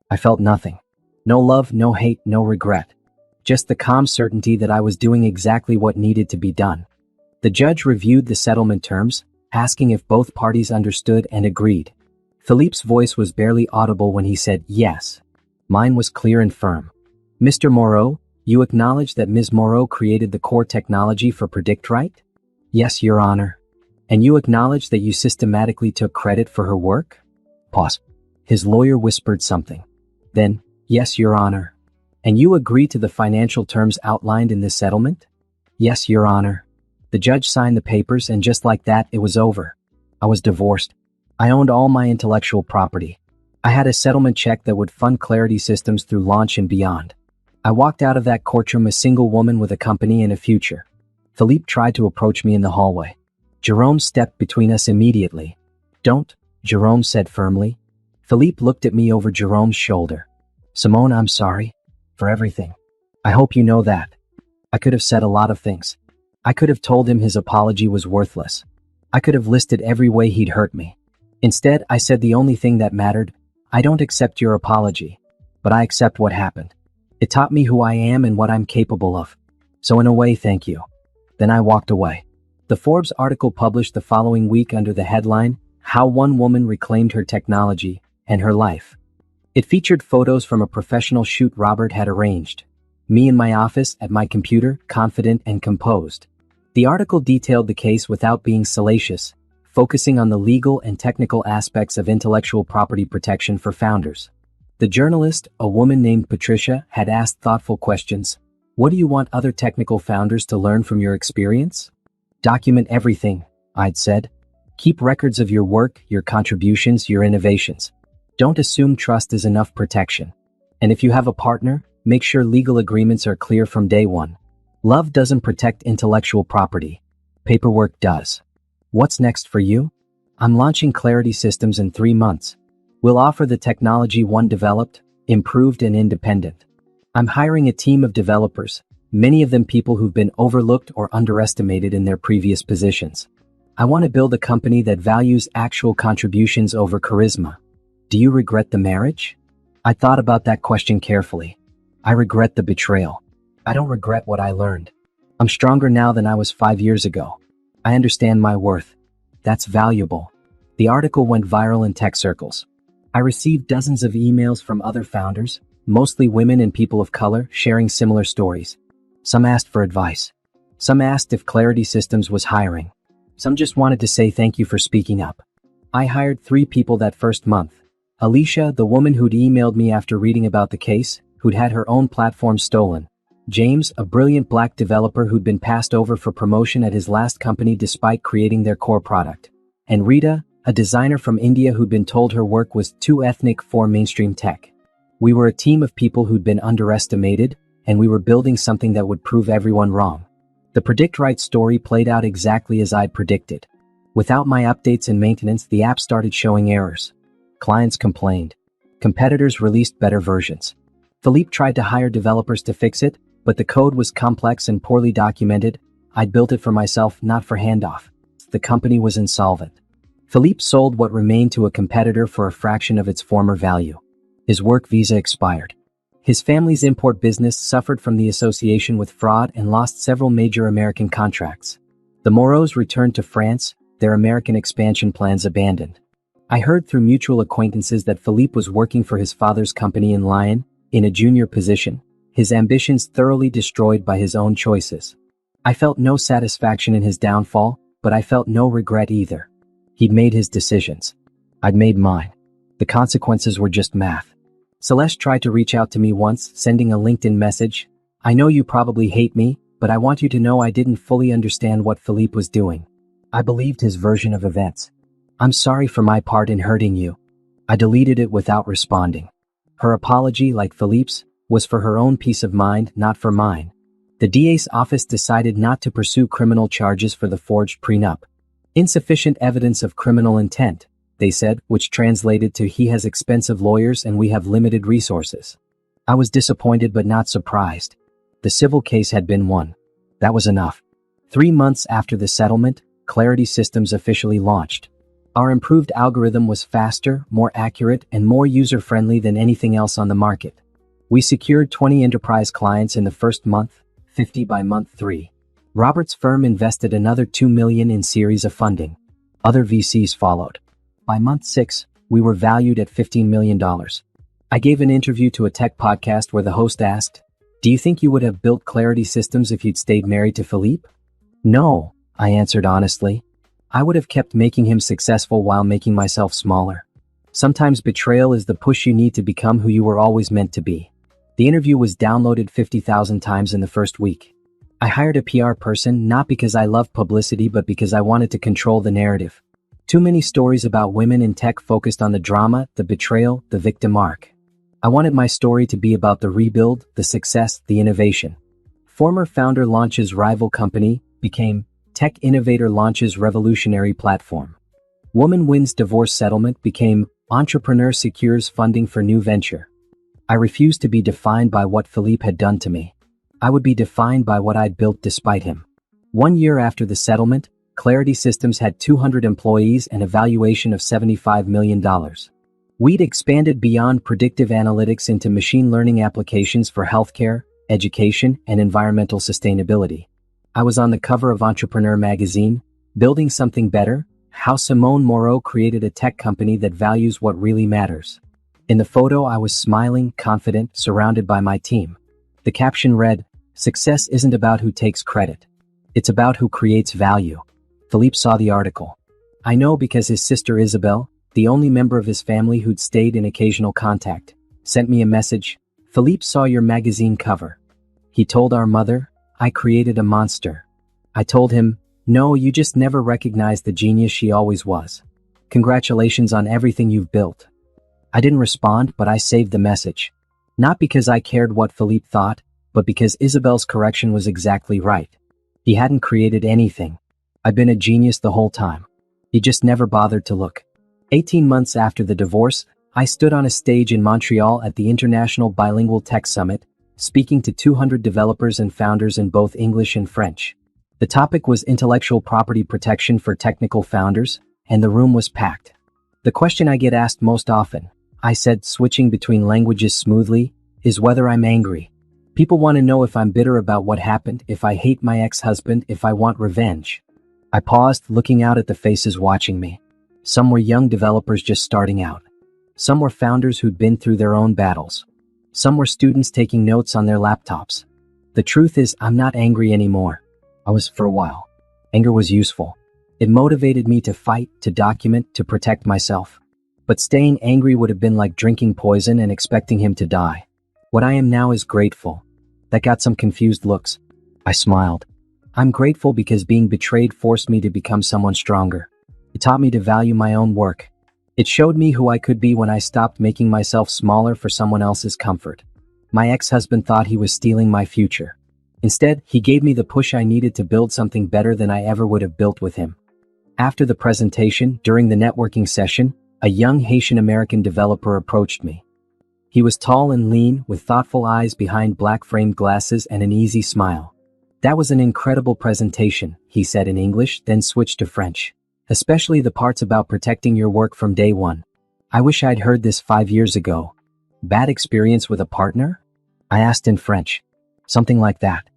I felt nothing. No love, no hate, no regret. Just the calm certainty that I was doing exactly what needed to be done. The judge reviewed the settlement terms, asking if both parties understood and agreed. Philippe's voice was barely audible when he said yes. Mine was clear and firm. Mr. Moreau, you acknowledge that Ms. Moreau created the core technology for Predict Right? Yes, Your Honor. And you acknowledge that you systematically took credit for her work? Pause. His lawyer whispered something. Then, yes, Your Honor. And you agree to the financial terms outlined in this settlement? Yes, Your Honor. The judge signed the papers and just like that, it was over. I was divorced. I owned all my intellectual property. I had a settlement check that would fund Clarity Systems through launch and beyond. I walked out of that courtroom a single woman with a company and a future. Philippe tried to approach me in the hallway. Jerome stepped between us immediately. Don't, Jerome said firmly. Philippe looked at me over Jerome's shoulder. Simone, I'm sorry. For everything. I hope you know that. I could have said a lot of things. I could have told him his apology was worthless. I could have listed every way he'd hurt me. Instead, I said the only thing that mattered. I don't accept your apology, but I accept what happened. It taught me who I am and what I'm capable of. So in a way, thank you. Then I walked away. The Forbes article published the following week under the headline, How One Woman Reclaimed Her Technology and Her Life. It featured photos from a professional shoot Robert had arranged. Me in my office, at my computer, confident and composed. The article detailed the case without being salacious, focusing on the legal and technical aspects of intellectual property protection for founders. The journalist, a woman named Patricia, had asked thoughtful questions. What do you want other technical founders to learn from your experience? Document everything, I'd said. Keep records of your work, your contributions, your innovations. Don't assume trust is enough protection. And if you have a partner, make sure legal agreements are clear from day one. Love doesn't protect intellectual property. Paperwork does. What's next for you? I'm launching Clarity Systems in 3 months. We'll offer the technology one developed, improved, and independent. I'm hiring a team of developers, many of them people who've been overlooked or underestimated in their previous positions. I want to build a company that values actual contributions over charisma. Do you regret the marriage? I thought about that question carefully. I regret the betrayal. I don't regret what I learned. I'm stronger now than I was 5 years ago. I understand my worth. That's valuable. The article went viral in tech circles. I received dozens of emails from other founders, mostly women and people of color, sharing similar stories. Some asked for advice. Some asked if Clarity Systems was hiring. Some just wanted to say thank you for speaking up. I hired 3 people that first month. Alicia, the woman who'd emailed me after reading about the case, who'd had her own platform stolen. James, a brilliant black developer who'd been passed over for promotion at his last company despite creating their core product. And Rita, a designer from India who'd been told her work was too ethnic for mainstream tech. We were a team of people who'd been underestimated, and we were building something that would prove everyone wrong. The Predict Right story played out exactly as I'd predicted. Without my updates and maintenance, the app started showing errors. Clients complained. Competitors released better versions. Philippe tried to hire developers to fix it, but the code was complex and poorly documented. I'd built it for myself, not for handoff. The company was insolvent. Philippe sold what remained to a competitor for a fraction of its former value. His work visa expired. His family's import business suffered from the association with fraud and lost several major American contracts. The Moreaus returned to France, their American expansion plans abandoned. I heard through mutual acquaintances that Philippe was working for his father's company in Lyon, in a junior position, his ambitions thoroughly destroyed by his own choices. I felt no satisfaction in his downfall, but I felt no regret either. He'd made his decisions. I'd made mine. The consequences were just math. Celeste tried to reach out to me once, sending a LinkedIn message. I know you probably hate me, but I want you to know I didn't fully understand what Philippe was doing. I believed his version of events. I'm sorry for my part in hurting you. I deleted it without responding. Her apology, like Philippe's, was for her own peace of mind, not for mine. The DA's office decided not to pursue criminal charges for the forged prenup. Insufficient evidence of criminal intent, they said, which translated to he has expensive lawyers and we have limited resources. I was disappointed but not surprised. The civil case had been won. That was enough. 3 months after the settlement, Clarity Systems officially launched. Our improved algorithm was faster, more accurate, and more user-friendly than anything else on the market. We secured 20 enterprise clients in the first month, 50 by month 3. Robert's firm invested another $2 million in series of funding. Other VCs followed. By month 6, we were valued at $15 million. I gave an interview to a tech podcast where the host asked, "Do you think you would have built Clarity Systems if you'd stayed married to Philippe?" "No," I answered honestly. I would have kept making him successful while making myself smaller. Sometimes betrayal is the push you need to become who you were always meant to be. The interview was downloaded 50,000 times in the first week. I hired a PR person not because I loved publicity but because I wanted to control the narrative. Too many stories about women in tech focused on the drama, the betrayal, the victim arc. I wanted my story to be about the rebuild, the success, the innovation. Former founder launches rival company, became tech innovator launches revolutionary platform. Woman wins divorce settlement, became entrepreneur secures funding for new venture. I refused to be defined by what Philippe had done to me. I would be defined by what I'd built despite him. 1 year after the settlement, Clarity Systems had 200 employees and a valuation of $75 million. We'd expanded beyond predictive analytics into machine learning applications for healthcare, education, and environmental sustainability. I was on the cover of Entrepreneur magazine, building something better, how Simone Moreau created a tech company that values what really matters. In the photo, I was smiling, confident, surrounded by my team. The caption read, "Success isn't about who takes credit. It's about who creates value." Philippe saw the article. I know because his sister Isabel, the only member of his family who'd stayed in occasional contact, sent me a message. Philippe saw your magazine cover. He told our mother, I created a monster. I told him, no, you just never recognized the genius she always was. Congratulations on everything you've built. I didn't respond, but I saved the message. Not because I cared what Philippe thought, but because Isabel's correction was exactly right. He hadn't created anything. I'd been a genius the whole time. He just never bothered to look. 18 months after the divorce, I stood on a stage in Montreal at the International Bilingual Tech Summit, speaking to 200 developers and founders in both English and French. The topic was intellectual property protection for technical founders, and the room was packed. The question I get asked most often, I said, switching between languages smoothly, is whether I'm angry. People want to know if I'm bitter about what happened, if I hate my ex-husband, if I want revenge. I paused, looking out at the faces watching me. Some were young developers just starting out. Some were founders who'd been through their own battles. Some were students taking notes on their laptops. The truth is, I'm not angry anymore. I was for a while. Anger was useful. It motivated me to fight, to document, to protect myself. But staying angry would have been like drinking poison and expecting him to die. What I am now is grateful. That got some confused looks. I smiled. I'm grateful because being betrayed forced me to become someone stronger. It taught me to value my own work. It showed me who I could be when I stopped making myself smaller for someone else's comfort. My ex-husband thought he was stealing my future. Instead, he gave me the push I needed to build something better than I ever would have built with him. After the presentation, during the networking session, a young Haitian-American developer approached me. He was tall and lean, with thoughtful eyes behind black-framed glasses and an easy smile. That was an incredible presentation, he said in English, then switched to French. Especially the parts about protecting your work from day one. I wish I'd heard this 5 years ago. Bad experience with a partner? I asked in French. Something like that.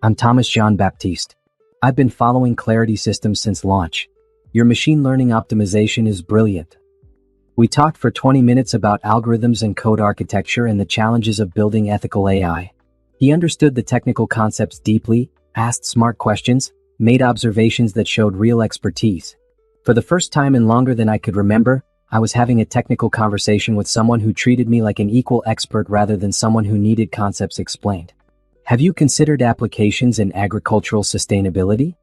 I'm Thomas Jean-Baptiste. I've been following Clarity Systems since launch. Your machine learning optimization is brilliant. We talked for 20 minutes about algorithms and code architecture and the challenges of building ethical AI. He understood the technical concepts deeply, asked smart questions, made observations that showed real expertise. For the first time in longer than I could remember, I was having a technical conversation with someone who treated me like an equal expert rather than someone who needed concepts explained. Have you considered applications in agricultural sustainability?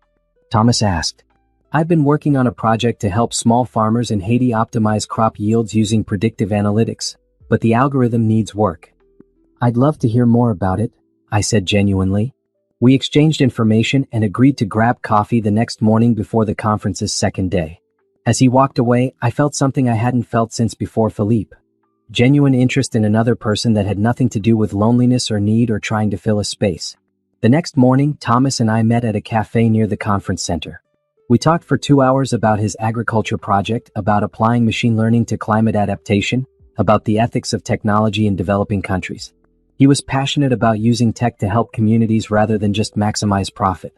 Thomas asked. I've been working on a project to help small farmers in Haiti optimize crop yields using predictive analytics, but the algorithm needs work. I'd love to hear more about it, I said genuinely. We exchanged information and agreed to grab coffee the next morning before the conference's second day. As he walked away, I felt something I hadn't felt since before Philippe. Genuine interest in another person that had nothing to do with loneliness or need or trying to fill a space. The next morning, Thomas and I met at a cafe near the conference center. We talked for 2 hours about his agriculture project, about applying machine learning to climate adaptation, about the ethics of technology in developing countries. He was passionate about using tech to help communities rather than just maximize profit.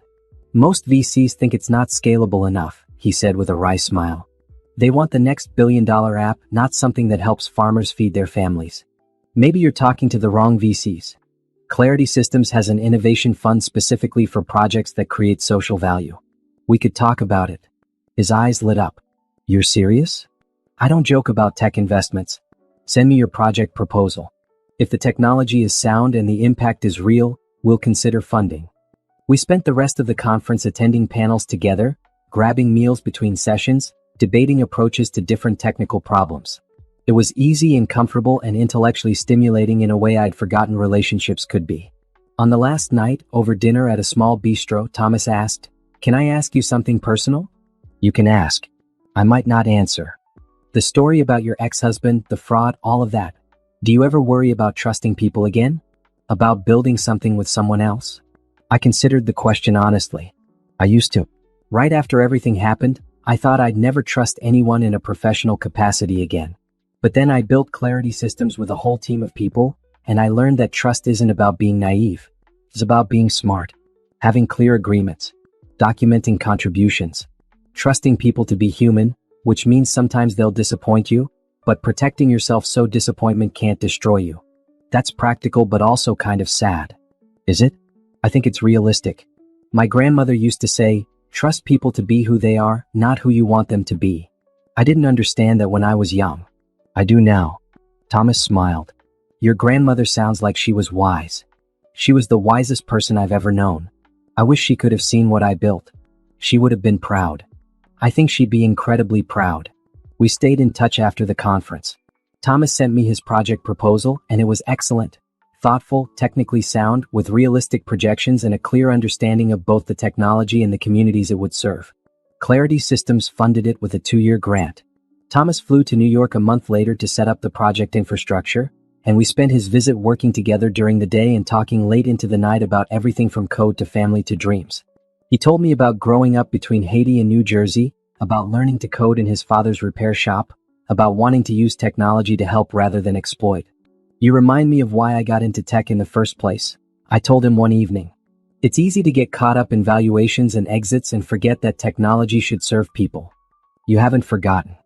Most VCs think it's not scalable enough, he said with a wry smile. They want the next billion-dollar app, not something that helps farmers feed their families. Maybe you're talking to the wrong VCs. Clarity Systems has an innovation fund specifically for projects that create social value. We could talk about it. His eyes lit up. You're serious? I don't joke about tech investments. Send me your project proposal. If the technology is sound and the impact is real, we'll consider funding. We spent the rest of the conference attending panels together, grabbing meals between sessions, debating approaches to different technical problems. It was easy and comfortable and intellectually stimulating in a way I'd forgotten relationships could be. On the last night, over dinner at a small bistro, Thomas asked, "Can I ask you something personal?" "You can ask." I might not answer. "The story about your ex-husband, the fraud, all of that. Do you ever worry about trusting people again? About building something with someone else?" I considered the question honestly. I used to. Right after everything happened, I thought I'd never trust anyone in a professional capacity again. But then I built Clarity Systems with a whole team of people, and I learned that trust isn't about being naive. It's about being smart, having clear agreements, documenting contributions, trusting people to be human, which means sometimes they'll disappoint you, but protecting yourself so disappointment can't destroy you. That's practical but also kind of sad. Is it? I think it's realistic. My grandmother used to say, trust people to be who they are, not who you want them to be. I didn't understand that when I was young. I do now. Thomas smiled. Your grandmother sounds like she was wise. She was the wisest person I've ever known. I wish she could have seen what I built. She would have been proud. I think she'd be incredibly proud. We stayed in touch after the conference. Thomas sent me his project proposal, and it was excellent. Thoughtful, technically sound, with realistic projections and a clear understanding of both the technology and the communities it would serve. Clarity Systems funded it with a 2-year grant. Thomas flew to New York a month later to set up the project infrastructure, and we spent his visit working together during the day and talking late into the night about everything from code to family to dreams. He told me about growing up between Haiti and New Jersey, about learning to code in his father's repair shop, about wanting to use technology to help rather than exploit. You remind me of why I got into tech in the first place, I told him one evening. It's easy to get caught up in valuations and exits and forget that technology should serve people. You haven't forgotten.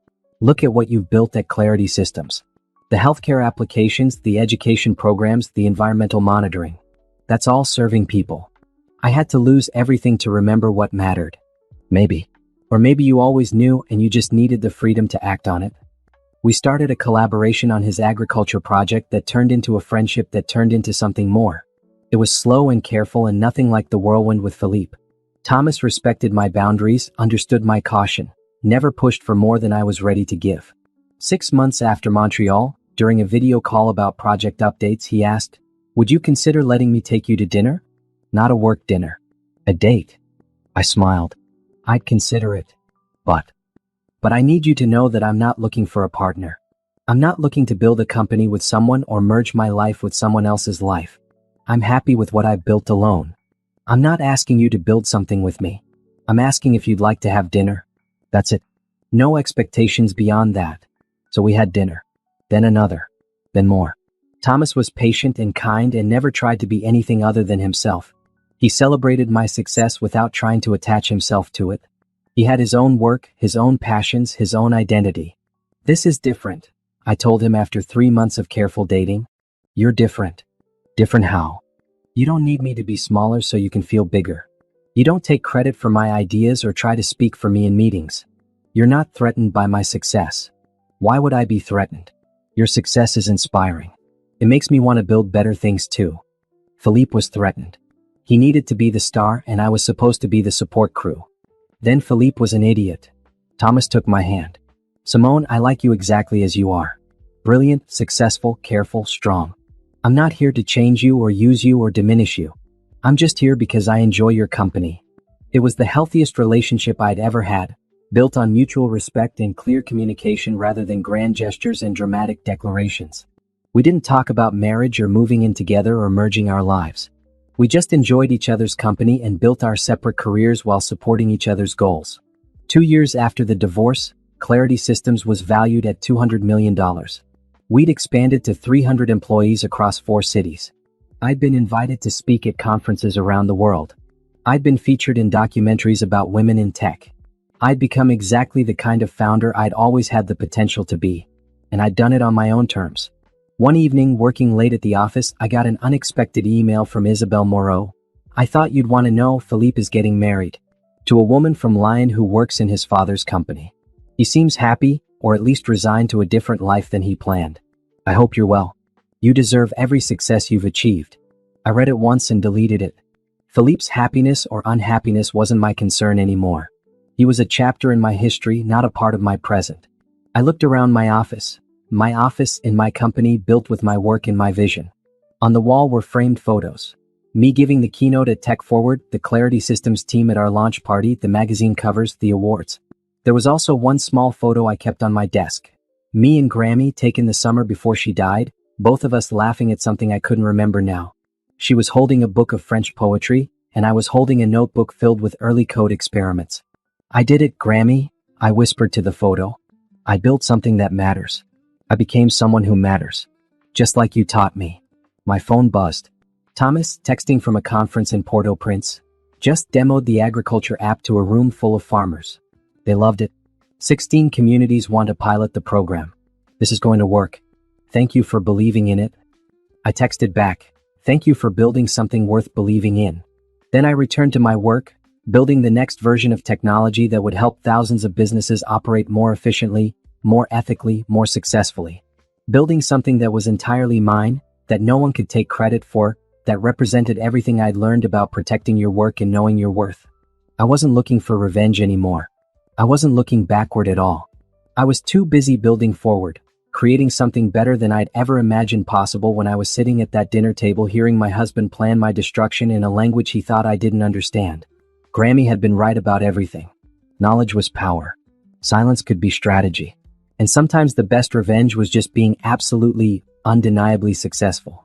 Look at what you've built at Clarity Systems. The healthcare applications, the education programs, the environmental monitoring. That's all serving people. I had to lose everything to remember what mattered. Maybe. Or maybe you always knew and you just needed the freedom to act on it. We started a collaboration on his agriculture project that turned into a friendship that turned into something more. It was slow and careful and nothing like the whirlwind with Philippe. Thomas respected my boundaries, understood my caution, never pushed for more than I was ready to give. 6 months after Montreal, during a video call about project updates, he asked, "Would you consider letting me take you to dinner? Not a work dinner. A date." I smiled. I'd consider it. But I need you to know that I'm not looking for a partner. I'm not looking to build a company with someone or merge my life with someone else's life. I'm happy with what I've built alone. I'm not asking you to build something with me. I'm asking if you'd like to have dinner. That's it. No expectations beyond that. So we had dinner. Then another. Then more. Thomas was patient and kind and never tried to be anything other than himself. He celebrated my success without trying to attach himself to it. He had his own work, his own passions, his own identity. This is different, I told him after 3 months of careful dating. You're different. Different how? You don't need me to be smaller so you can feel bigger. You don't take credit for my ideas or try to speak for me in meetings. You're not threatened by my success. Why would I be threatened? Your success is inspiring. It makes me want to build better things too. Philippe was threatened. He needed to be the star and I was supposed to be the support crew. Then Philippe was an idiot. Thomas took my hand. Simone, I like you exactly as you are. Brilliant, successful, careful, strong. I'm not here to change you or use you or diminish you. I'm just here because I enjoy your company. It was the healthiest relationship I'd ever had, built on mutual respect and clear communication rather than grand gestures and dramatic declarations. We didn't talk about marriage or moving in together or merging our lives. We just enjoyed each other's company and built our separate careers while supporting each other's goals. 2 years after the divorce, Clarity Systems was valued at $200 million. We'd expanded to 300 employees across 4 cities. I'd been invited to speak at conferences around the world. I'd been featured in documentaries about women in tech. I'd become exactly the kind of founder I'd always had the potential to be. And I'd done it on my own terms. One evening, working late at the office, I got an unexpected email from Isabelle Moreau. I thought you'd want to know, Philippe is getting married. To a woman from Lyon who works in his father's company. He seems happy, or at least resigned to a different life than he planned. I hope you're well. You deserve every success you've achieved. I read it once and deleted it. Philippe's happiness or unhappiness wasn't my concern anymore. He was a chapter in my history, not a part of my present. I looked around my office in my company built with my work and my vision. On the wall were framed photos. Me giving the keynote at Tech Forward, the Clarity Systems team at our launch party, the magazine covers, the awards. There was also one small photo I kept on my desk. Me and Grammy taken the summer before she died, both of us laughing at something I couldn't remember now. She was holding a book of French poetry, and I was holding a notebook filled with early code experiments. I did it, Grammy, I whispered to the photo. I built something that matters. I became someone who matters. Just like you taught me. My phone buzzed. Thomas, texting from a conference in Port-au-Prince, just demoed the agriculture app to a room full of farmers. They loved it. 16 communities want to pilot the program. This is going to work. Thank you for believing in it. I texted back. Thank you for building something worth believing in. Then I returned to my work, building the next version of technology that would help thousands of businesses operate more efficiently, more ethically, more successfully. Building something that was entirely mine, that no one could take credit for, that represented everything I'd learned about protecting your work and knowing your worth. I wasn't looking for revenge anymore. I wasn't looking backward at all. I was too busy building forward, creating something better than I'd ever imagined possible when I was sitting at that dinner table hearing my husband plan my destruction in a language he thought I didn't understand. Grammy had been right about everything. Knowledge was power. Silence could be strategy. And sometimes the best revenge was just being absolutely, undeniably successful.